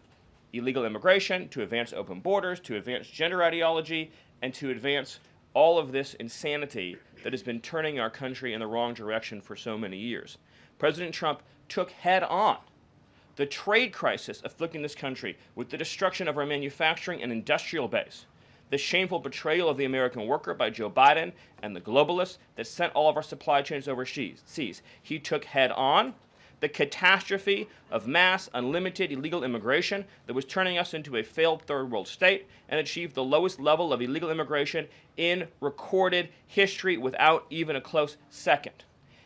illegal immigration, to advance open borders, to advance gender ideology, and to advance all of this insanity that has been turning our country in the wrong direction for so many years. President Trump took head on the trade crisis afflicting this country with the destruction of our manufacturing and industrial base, the shameful betrayal of the American worker by Joe Biden and the globalists that sent all of our supply chains overseas. He took head on the catastrophe of mass, unlimited illegal immigration that was turning us into a failed third world state and achieved the lowest level of illegal immigration in recorded history without even a close second.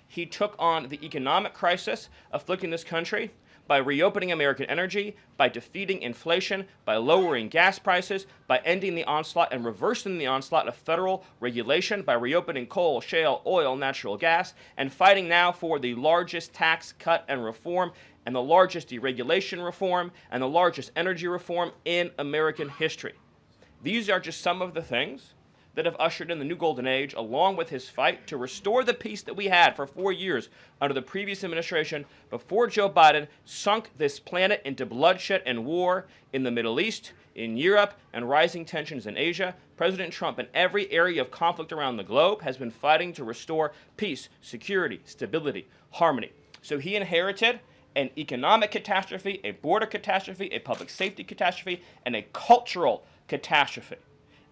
He took on the economic crisis afflicting this country by reopening American energy, by defeating inflation, by lowering gas prices, by ending the onslaught and reversing the onslaught of federal regulation, by reopening coal, shale, oil, natural gas, and fighting now for the largest tax cut and reform and the largest deregulation reform and the largest energy reform in American history. These are just some of the things that have ushered in the new golden age, along with his fight to restore the peace that we had for 4 years under the previous administration before Joe Biden sunk this planet into bloodshed and war in the Middle East, in Europe, and rising tensions in Asia. President Trump, in every area of conflict around the globe, has been fighting to restore peace, security, stability, harmony. So he inherited an economic catastrophe, a border catastrophe, a public safety catastrophe, and a cultural catastrophe.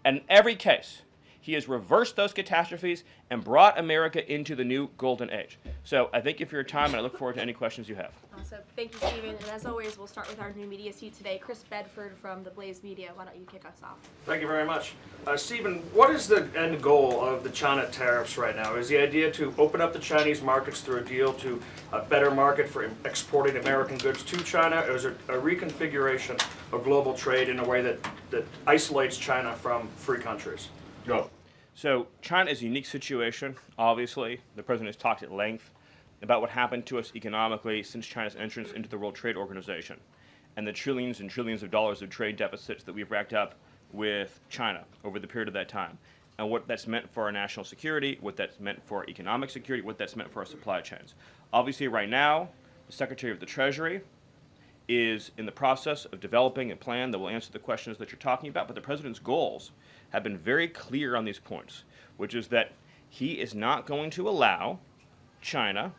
And in every case, he has reversed those catastrophes and brought America into the new golden age. So I thank you for your time, and I look forward to any questions you have. Awesome. Thank you, Stephen. And as always, we'll start with our new media seat today. Chris Bedford from the Blaze Media. Why don't you kick us off? Thank you very much. Stephen, what is the end goal of the China tariffs right now? Is the idea to open up the Chinese markets through a deal to a better market for exporting American goods to China, or is it a reconfiguration of global trade in a way that isolates China from free countries? Go. So China is a unique situation, obviously. The president has talked at length about what happened to us economically since China's entrance into the World Trade Organization and the trillions and trillions of dollars of trade deficits that we've racked up with China over the period of that time, and what that's meant for our national security, what that's meant for our economic security, what that's meant for our supply chains. Obviously, right now, the Secretary of the Treasury is in the process of developing a plan that will answer the questions that you're talking about, but the president's goals have been very clear on these points, which is that he is not going to allow China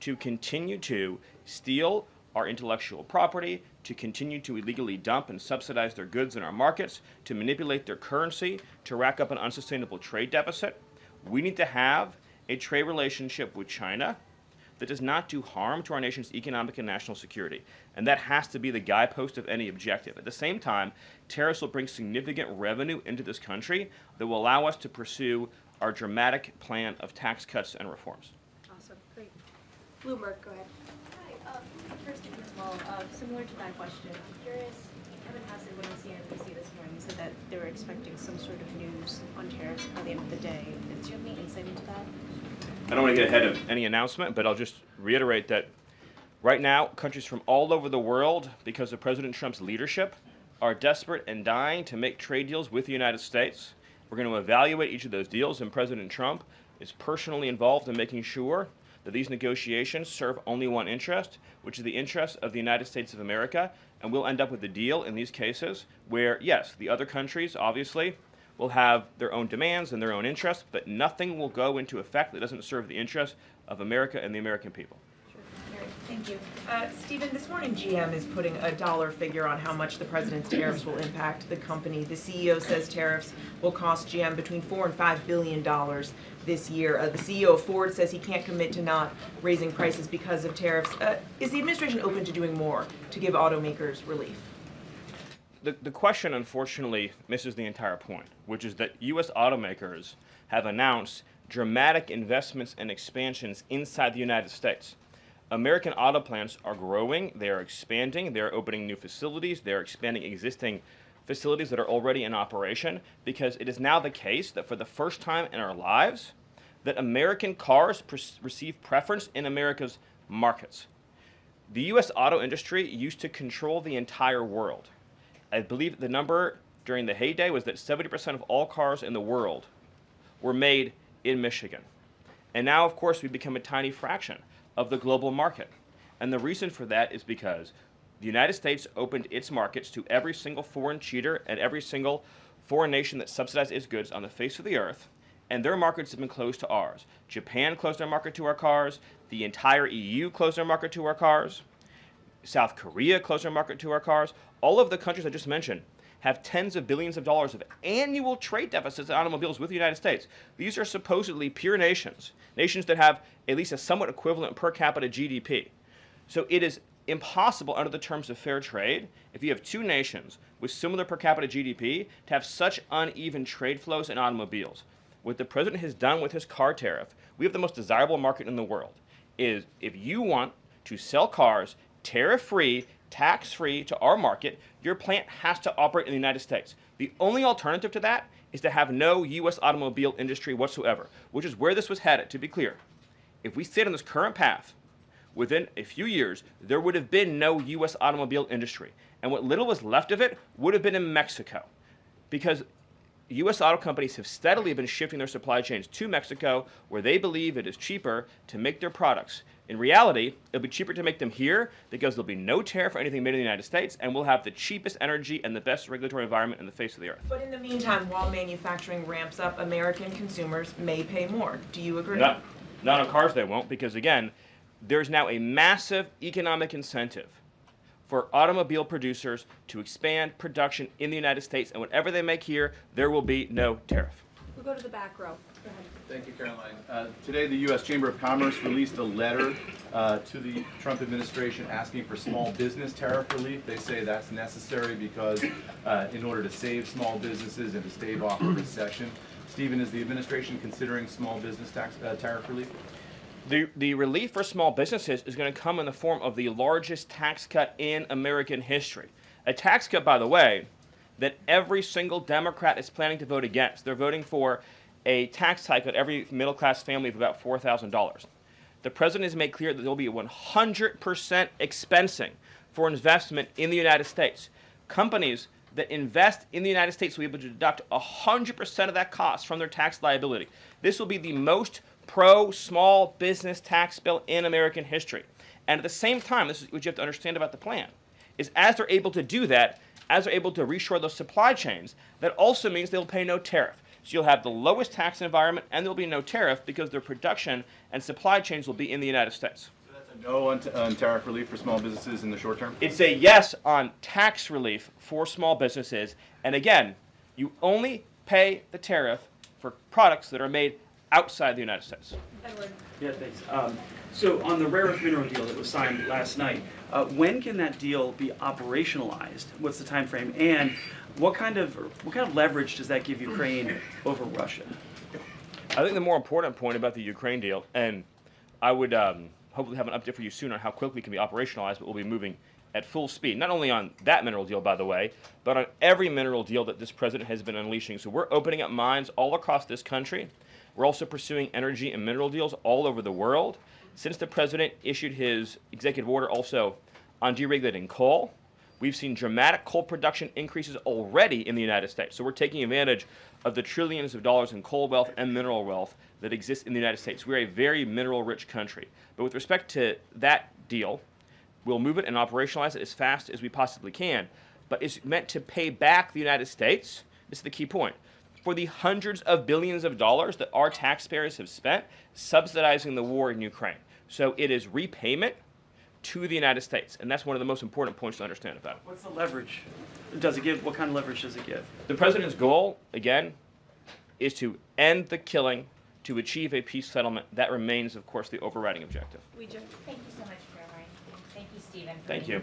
to continue to steal our intellectual property, to continue to illegally dump and subsidize their goods in our markets, to manipulate their currency, to rack up an unsustainable trade deficit. We need to have a trade relationship with China that does not do harm to our nation's economic and national security. And that has to be the guidepost of any objective. At the same time, tariffs will bring significant revenue into this country that will allow us to pursue our dramatic plan of tax cuts and reforms. Awesome. Great. Bloomberg, go ahead. Hi. First thing as well, similar to that question, I'm curious, Kevin Hassett, when on CNBC this morning, said that they were expecting some sort of news on tariffs by the end of the day. Do you have any insight into that? I don't want to get ahead of any announcement, but I'll just reiterate that right now, countries from all over the world, because of President Trump's leadership, are desperate and dying to make trade deals with the United States. We're going to evaluate each of those deals, and President Trump is personally involved in making sure that these negotiations serve only one interest, which is the interest of the United States of America, and we'll end up with a deal in these cases where, yes, the other countries, obviously, will have their own demands and their own interests, but nothing will go into effect that doesn't serve the interests of America and the American people. Thank you. Stephen, this morning GM is putting a dollar figure on how much the president's tariffs will impact the company. The CEO says tariffs will cost GM between $4 and $5 billion this year. The CEO of Ford says he can't commit to not raising prices because of tariffs. Is the administration open to doing more to give automakers relief? The question, unfortunately, misses the entire point, which is that U.S. automakers have announced dramatic investments and expansions inside the United States. American auto plants are growing, they are expanding, they are opening new facilities, they are expanding existing facilities that are already in operation, because it is now the case that for the first time in our lives, that American cars receive preference in America's markets. The U.S. auto industry used to control the entire world. I believe the number during the heyday was that 70% of all cars in the world were made in Michigan. And now, of course, we've become a tiny fraction of the global market. And the reason for that is because the United States opened its markets to every single foreign cheater and every single foreign nation that subsidized its goods on the face of the earth, and their markets have been closed to ours. Japan closed their market to our cars. The entire EU closed their market to our cars. South Korea closed their market to our cars. All of the countries I just mentioned have tens of billions of dollars of annual trade deficits in automobiles with the United States. These are supposedly pure nations, nations that have at least a somewhat equivalent per capita GDP. So it is impossible under the terms of fair trade, if you have two nations with similar per capita GDP, to have such uneven trade flows in automobiles. What the president has done with his car tariff, we have the most desirable market in the world, is if you want to sell cars tariff-free, tax-free to our market, your plant has to operate in the United States. The only alternative to that is to have no U.S. automobile industry whatsoever, which is where this was headed, to be clear. If we stayed on this current path, within a few years, there would have been no U.S. automobile industry. And what little was left of it would have been in Mexico. Because U.S. auto companies have steadily been shifting their supply chains to Mexico, where they believe it is cheaper to make their products. In reality, it'll be cheaper to make them here because there'll be no tariff for anything made in the United States, and we'll have the cheapest energy and the best regulatory environment in the face of the earth. But in the meantime, while manufacturing ramps up, American consumers may pay more. Do you agree? Not on cars they won't, because again, there's now a massive economic incentive for automobile producers to expand production in the United States, and whatever they make here, there will be no tariff. We'll go to the back row. Go ahead. Thank you, Caroline. Today, the U.S. Chamber of Commerce released a letter to the Trump administration asking for small business tariff relief. They say that's necessary because in order to save small businesses and to stave off a recession. Stephen, is the administration considering small business tariff relief? The relief for small businesses is going to come in the form of the largest tax cut in American history. A tax cut, by the way, that every single Democrat is planning to vote against. They're voting for a tax hike on every middle-class family of about $4,000. The president has made clear that there will be 100% expensing for investment in the United States. Companies that invest in the United States will be able to deduct 100% of that cost from their tax liability. This will be the most pro-small business tax bill in American history. And at the same time, this is what you have to understand about the plan, is as they're able to do that, as they're able to reshore those supply chains, that also means they'll pay no tariff. So you'll have the lowest tax environment and there'll be no tariff because their production and supply chains will be in the United States. So that's a no on tariff relief for small businesses in the short term? It's a yes on tax relief for small businesses. And again, you only pay the tariff for products that are made outside the United States. Edward. Yeah, thanks. So on the rare earth mineral deal that was signed last night, when can that deal be operationalized? What's the time frame? And what kind of leverage does that give Ukraine over Russia? I think the more important point about the Ukraine deal, and I would hopefully have an update for you soon on how quickly it can be operationalized, but we'll be moving at full speed, not only on that mineral deal, by the way, but on every mineral deal that this president has been unleashing. So we're opening up mines all across this country. We're also pursuing energy and mineral deals all over the world. Since the president issued his executive order also on deregulating coal, we've seen dramatic coal production increases already in the United States. So we're taking advantage of the trillions of dollars in coal wealth and mineral wealth that exists in the United States. We're a very mineral-rich country. But with respect to that deal, we'll move it and operationalize it as fast as we possibly can. But it's meant to pay back the United States. This is the key point. For the hundreds of billions of dollars that our taxpayers have spent subsidizing the war in Ukraine. So it is repayment to the United States, and that's one of the most important points to understand about it. What's the leverage? Does it give? What kind of leverage does it give? The president's goal, again, is to end the killing, to achieve a peace settlement. That remains, of course, the overriding objective. Thank you so much, Caroline. Thank you, Stephen. Thank you.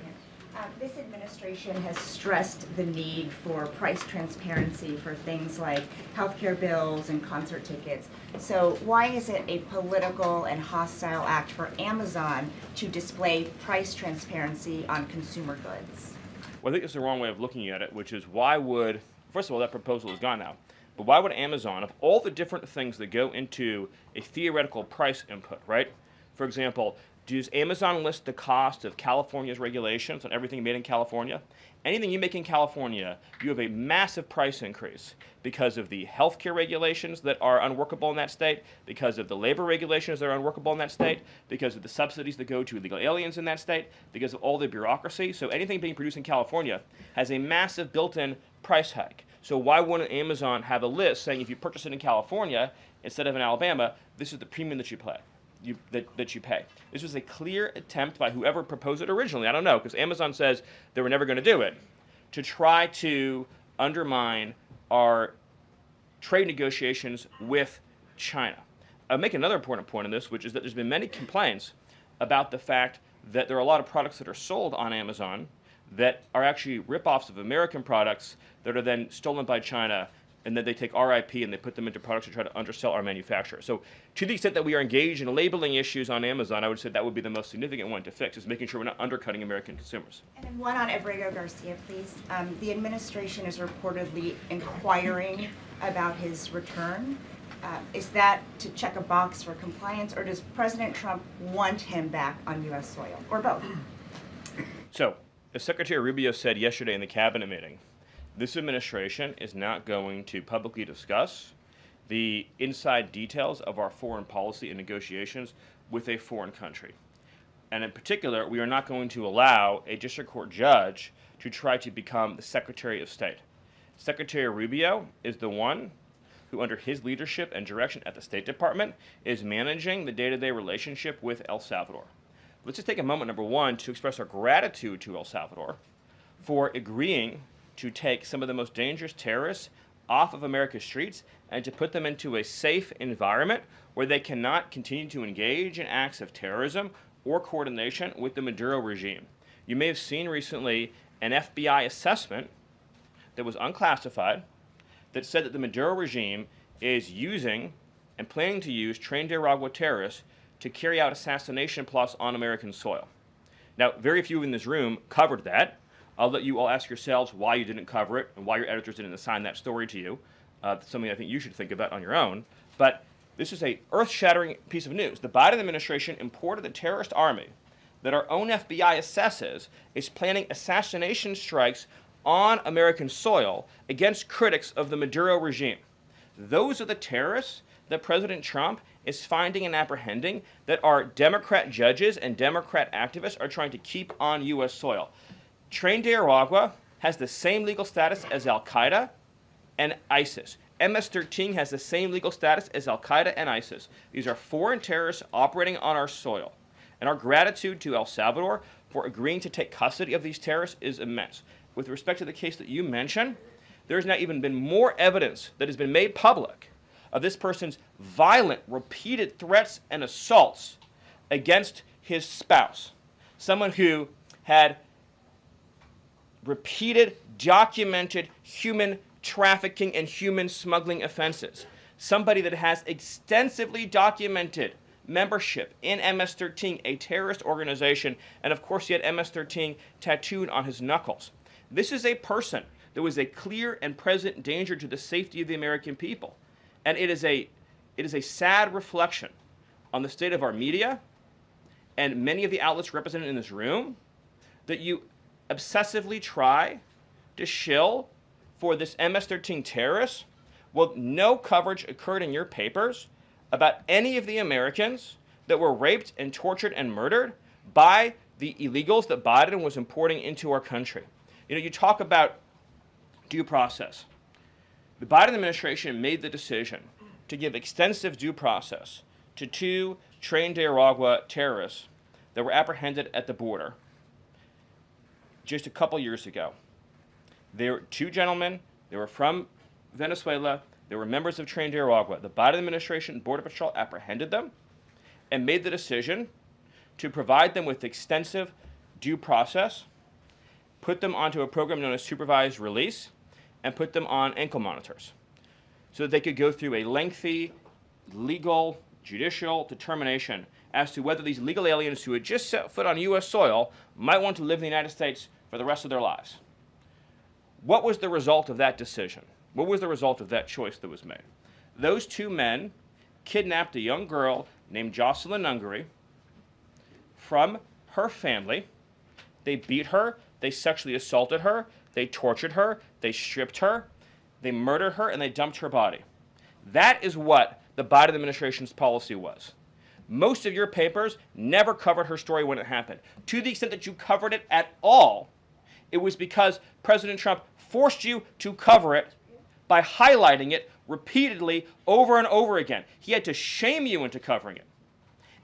This administration has stressed the need for price transparency for things like healthcare bills and concert tickets. So why is it a political and hostile act for Amazon to display price transparency on consumer goods? Well, I think it's the wrong way of looking at it, which is why would, first of all, that proposal is gone now, but why would Amazon, of all the different things that go into a theoretical price input, right? For example, does Amazon list the cost of California's regulations on everything made in California? Anything you make in California, you have a massive price increase because of the healthcare regulations that are unworkable in that state, because of the labor regulations that are unworkable in that state, because of the subsidies that go to illegal aliens in that state, because of all the bureaucracy. So anything being produced in California has a massive built-in price hike. So why wouldn't Amazon have a list saying if you purchase it in California instead of in Alabama, this is the premium that you pay? That you pay. This was a clear attempt by whoever proposed it originally, I don't know, because Amazon says they were never going to do it, to try to undermine our trade negotiations with China. I'll make another important point on this, which is that there's been many complaints about the fact that there are a lot of products that are sold on Amazon that are actually rip-offs of American products that are then stolen by China, and then they take our IP and they put them into products to try to undersell our manufacturers. So to the extent that we are engaged in labeling issues on Amazon, I would say that would be the most significant one to fix, is making sure we're not undercutting American consumers. And then one on Abrego Garcia, please. The administration is reportedly inquiring about his return. Is that to check a box for compliance, or does President Trump want him back on U.S. soil, or both? So, as Secretary Rubio said yesterday in the cabinet meeting, this administration is not going to publicly discuss the inside details of our foreign policy and negotiations with a foreign country. And in particular, we are not going to allow a district court judge to try to become the Secretary of State. Secretary Rubio is the one who, under his leadership and direction at the State Department, is managing the day-to-day relationship with El Salvador. Let's just take a moment, number one, to express our gratitude to El Salvador for agreeing to take some of the most dangerous terrorists off of America's streets and to put them into a safe environment where they cannot continue to engage in acts of terrorism or coordination with the Maduro regime. You may have seen recently an FBI assessment that was unclassified that said that the Maduro regime is using and planning to use trained Aragua terrorists to carry out assassination plots on American soil. Now, very few in this room covered that. I'll let you all ask yourselves why you didn't cover it and why your editors didn't assign that story to you. Something I think you should think about on your own. But this is a earth-shattering piece of news. The Biden administration imported a terrorist army that our own FBI assesses is planning assassination strikes on American soil against critics of the Maduro regime. Those are the terrorists that President Trump is finding and apprehending that our Democrat judges and Democrat activists are trying to keep on U.S. soil. Tren de Aragua has the same legal status as Al-Qaeda and ISIS. MS-13 has the same legal status as Al-Qaeda and ISIS. These are foreign terrorists operating on our soil. And our gratitude to El Salvador for agreeing to take custody of these terrorists is immense. With respect to the case that you mentioned, there has now even been more evidence that has been made public of this person's violent, repeated threats and assaults against his spouse, someone who had repeated, documented human trafficking and human smuggling offenses, somebody that has extensively documented membership in MS-13, a terrorist organization, and of course he had MS-13 tattooed on his knuckles. This is a person that was a clear and present danger to the safety of the American people. And it is a sad reflection on the state of our media and many of the outlets represented in this room that you obsessively try to shill for this MS-13 terrorist. Well, no coverage occurred in your papers about any of the Americans that were raped and tortured and murdered by the illegals that Biden was importing into our country. You know, you talk about due process. The Biden administration made the decision to give extensive due process to two Tren de Aragua terrorists that were apprehended at the border just a couple years ago. They were two gentlemen. They were from Venezuela. They were members of Tren de Aragua. The Biden administration Border Patrol apprehended them and made the decision to provide them with extensive due process, put them onto a program known as supervised release, and put them on ankle monitors so that they could go through a lengthy legal, judicial determination as to whether these legal aliens who had just set foot on U.S. soil might want to live in the United States for the rest of their lives. What was the result of that decision? What was the result of that choice that was made? Those two men kidnapped a young girl named Jocelyn Ungary from her family. They beat her, they sexually assaulted her, they tortured her, they stripped her, they murdered her, and they dumped her body. That is what the Biden administration's policy was. Most of your papers never covered her story when it happened. To the extent that you covered it at all, it was because President Trump forced you to cover it by highlighting it repeatedly over and over again. He had to shame you into covering it.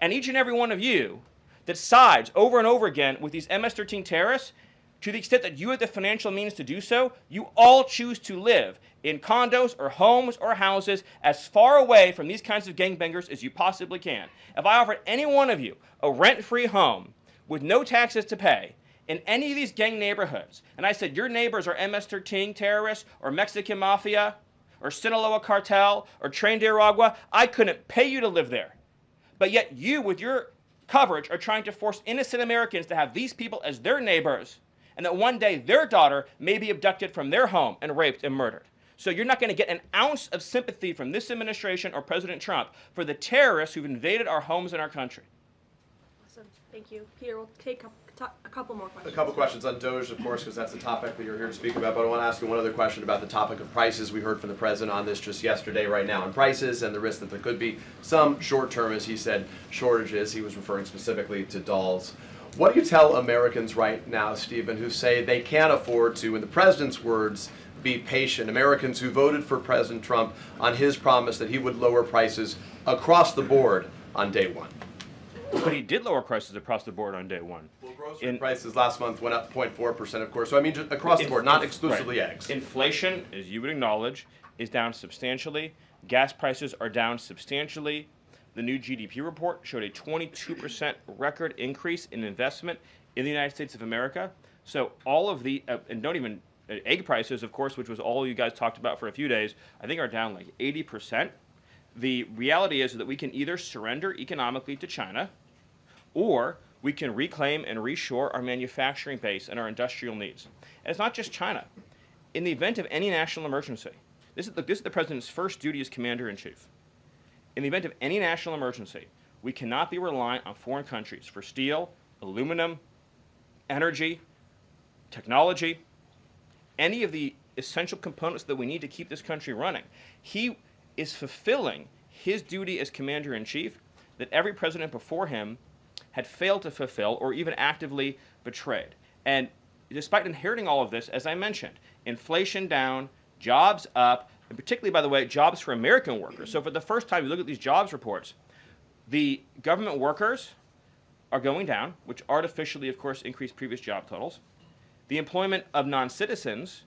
And each and every one of you that sides over and over again with these MS-13 terrorists, to the extent that you have the financial means to do so, you all choose to live in condos or homes or houses as far away from these kinds of gangbangers as you possibly can. If I offered any one of you a rent-free home with no taxes to pay in any of these gang neighborhoods, and I said your neighbors are MS-13 terrorists or Mexican mafia or Sinaloa cartel or Tren de Aragua, I couldn't pay you to live there. But yet you, with your coverage, are trying to force innocent Americans to have these people as their neighbors, and that one day their daughter may be abducted from their home and raped and murdered. So you're not going to get an ounce of sympathy from this administration or President Trump for the terrorists who've invaded our homes and our country. Awesome. Thank you. Peter, we'll take a couple more questions. A couple questions on Doge, of course, because that's the topic that you're here to speak about. But I want to ask you one other question about the topic of prices. We heard from the president on this just yesterday, right now, on prices and the risk that there could be some short-term, as he said, shortages. He was referring specifically to dolls. What do you tell Americans right now, Stephen, who say they can't afford to, in the president's words, be patient? Americans who voted for President Trump on his promise that he would lower prices across the board on day one. But he did lower prices across the board on day one. Well, grocery prices last month went up 0.4%, of course. So I mean, just across the board, not exclusively eggs. Inflation, as you would acknowledge, is down substantially. Gas prices are down substantially. The new GDP report showed a 22% record increase in investment in the United States of America. So all of the, and don't even, egg prices, of course, which was all you guys talked about for a few days, I think are down like 80%. The reality is that we can either surrender economically to China, or we can reclaim and reshore our manufacturing base and our industrial needs. And it's not just China. In the event of any national emergency, this is the president's first duty as commander-in-chief. In the event of any national emergency, we cannot be reliant on foreign countries for steel, aluminum, energy, technology, any of the essential components that we need to keep this country running. He is fulfilling his duty as commander-in-chief that every president before him had failed to fulfill or even actively betrayed. And despite inheriting all of this, as I mentioned, inflation down, jobs up, and particularly, by the way, jobs for American workers. So for the first time, you look at these jobs reports, the government workers are going down, which artificially, of course, increased previous job totals. The employment of non-citizens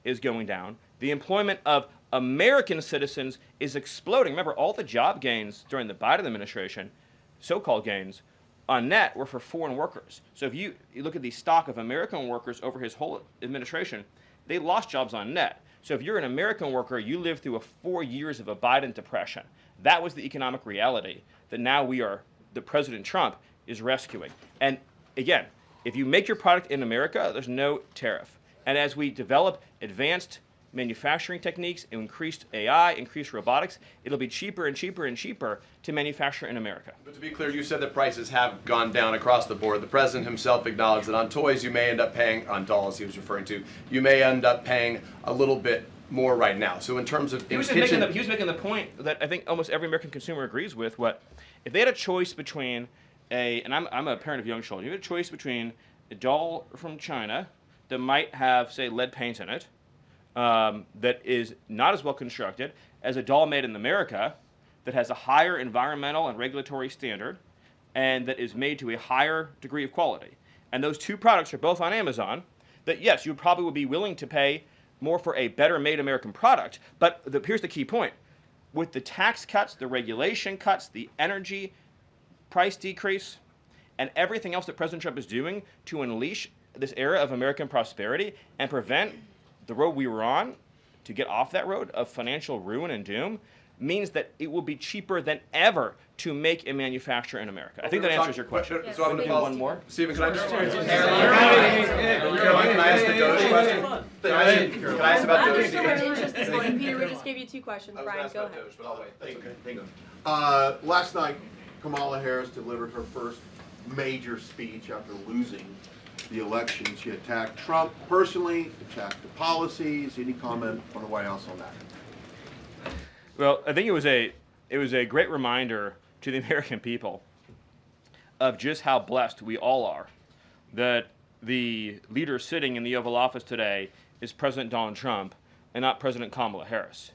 is going down. The employment of American citizens is exploding. Remember, all the job gains during the Biden administration, so-called gains, on net were for foreign workers. So if you look at the stock of American workers over his whole administration, they lost jobs on net. So if you're an American worker, you lived through 4 years of a Biden depression. That was the economic reality that now the President Trump is rescuing. And again, if you make your product in America, there's no tariff. And as we develop advanced manufacturing techniques, increased AI, increased robotics, it'll be cheaper and cheaper and cheaper to manufacture in America. But to be clear, you said that prices have gone down across the board. The president himself acknowledged that on toys you may end up paying, on dolls he was referring to, you may end up paying a little bit more right now. So in terms of he was making the point that I think almost every American consumer agrees with. If they had a choice between and I'm a parent of young children, you had a choice between a doll from China that might have, say, lead paint in it, that is not as well constructed as a doll made in America that has a higher environmental and regulatory standard and that is made to a higher degree of quality. And those two products are both on Amazon, that yes, you probably would be willing to pay more for a better made American product, but here's the key point. With the tax cuts, the regulation cuts, the energy price decrease, and everything else that President Trump is doing to unleash this era of American prosperity and prevent the road we were on to get off that road of financial ruin and doom, means that it will be cheaper than ever to make and manufacture in America. I think that answers your question. So I'm going to do one more. Stephen, can I just... Can I ask the Doge question? Can I ask about Doge? Peter, we just gave you 2 questions. Brian, go ahead. But I'll wait. That's okay. Thank you. Last night, Kamala Harris delivered her first major speech after losing the election. She attacked Trump personally, attacked the policies. Any comment from the White House on that? Well, I think it was a great reminder to the American people of just how blessed we all are that the leader sitting in the Oval Office today is President Donald Trump and not President Kamala Harris.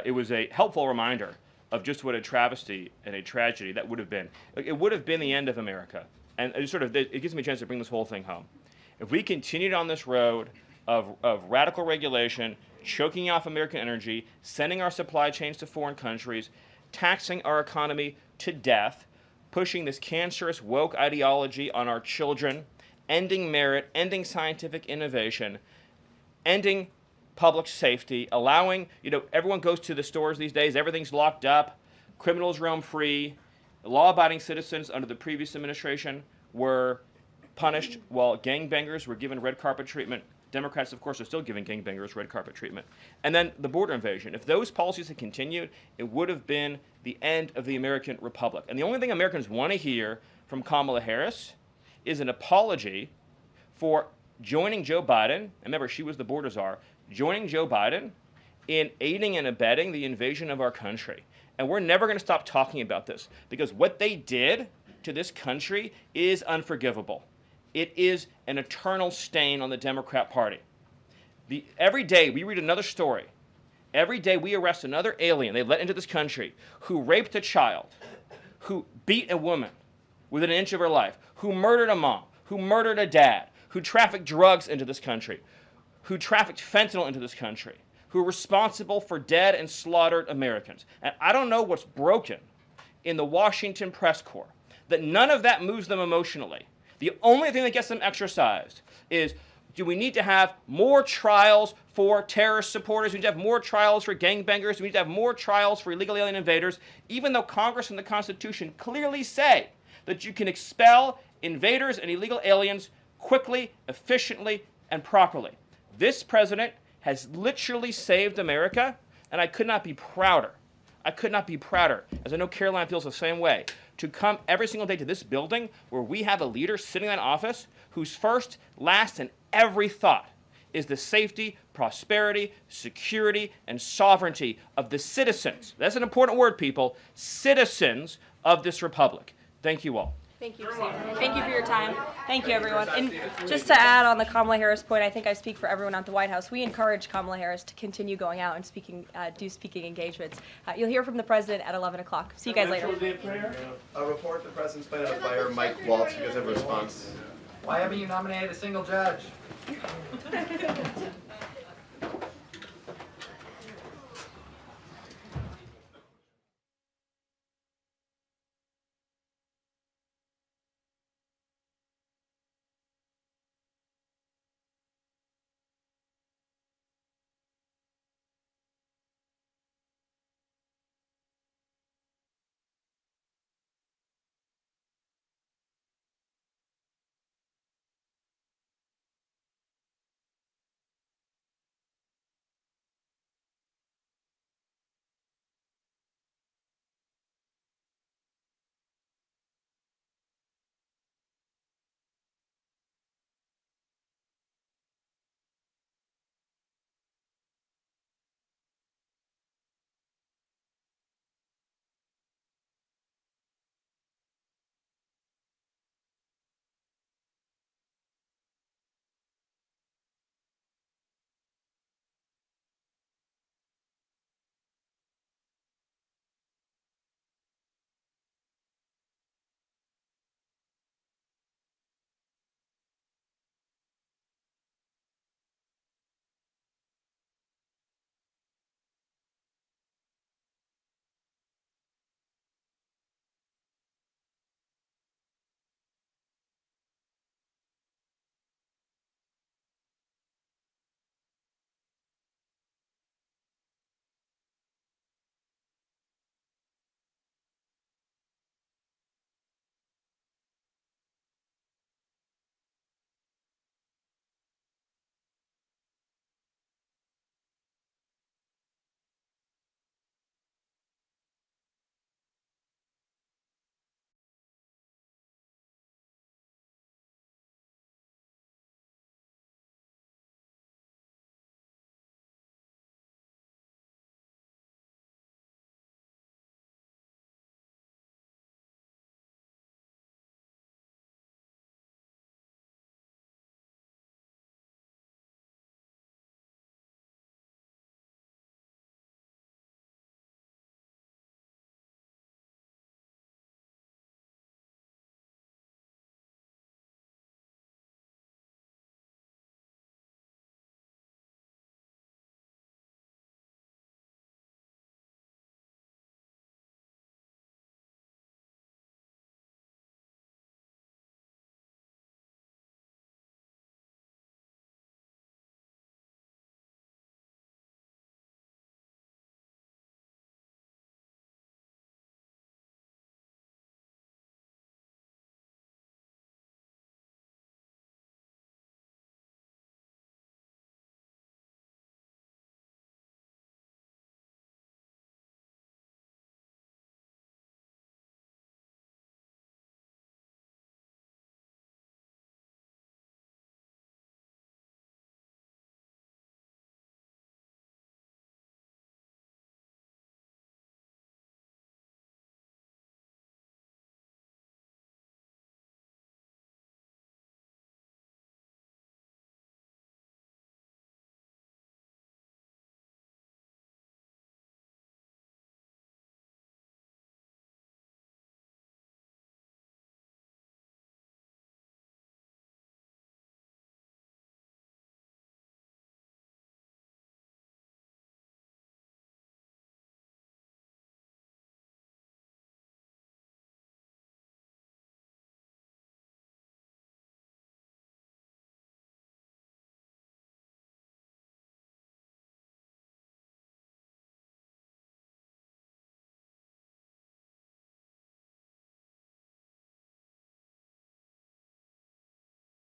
It was a helpful reminder of just what a travesty and a tragedy that would have been. It would have been the end of America. And it gives me a chance to bring this whole thing home. If we continued on this road of radical regulation, choking off American energy, sending our supply chains to foreign countries, taxing our economy to death, pushing this cancerous woke ideology on our children, ending merit, ending scientific innovation, ending public safety, allowing, everyone goes to the stores these days, everything's locked up, criminals roam free, law-abiding citizens under the previous administration were punished while gangbangers were given red carpet treatment. Democrats, of course, are still giving gangbangers red carpet treatment. And then the border invasion. If those policies had continued, it would have been the end of the American Republic. And the only thing Americans want to hear from Kamala Harris is an apology for joining Joe Biden, and remember, she was the border czar, joining Joe Biden in aiding and abetting the invasion of our country. And we're never going to stop talking about this, because what they did to this country is unforgivable. It is an eternal stain on the Democrat Party. Every day we read another story. Every day we arrest another alien they let into this country who raped a child, who beat a woman within an inch of her life, who murdered a mom, who murdered a dad, who trafficked drugs into this country, who trafficked fentanyl into this country, who are responsible for dead and slaughtered Americans. And I don't know what's broken in the Washington press corps, that none of that moves them emotionally. The only thing that gets them exercised is, do we need to have more trials for terrorist supporters? Do we need to have more trials for gangbangers? Do we need to have more trials for illegal alien invaders? Even though Congress and the Constitution clearly say that you can expel invaders and illegal aliens quickly, efficiently, and properly. This president has literally saved America, and I could not be prouder. I could not be prouder, as I know Karoline feels the same way, to come every single day to this building where we have a leader sitting in that office whose first, last, and every thought is the safety, prosperity, security, and sovereignty of the citizens. That's an important word, people. Citizens of this republic. Thank you all. Thank you, Stephen. Thank you for your time. Thank you, everyone. And just to add on the Kamala Harris point, I think I speak for everyone at the White House. We encourage Kamala Harris to continue going out and do speaking engagements. You'll hear from the president at 11 o'clock. See you guys later. A report the president's planning to fire Mike Waltz. You guys have a response? Why haven't you nominated a single judge?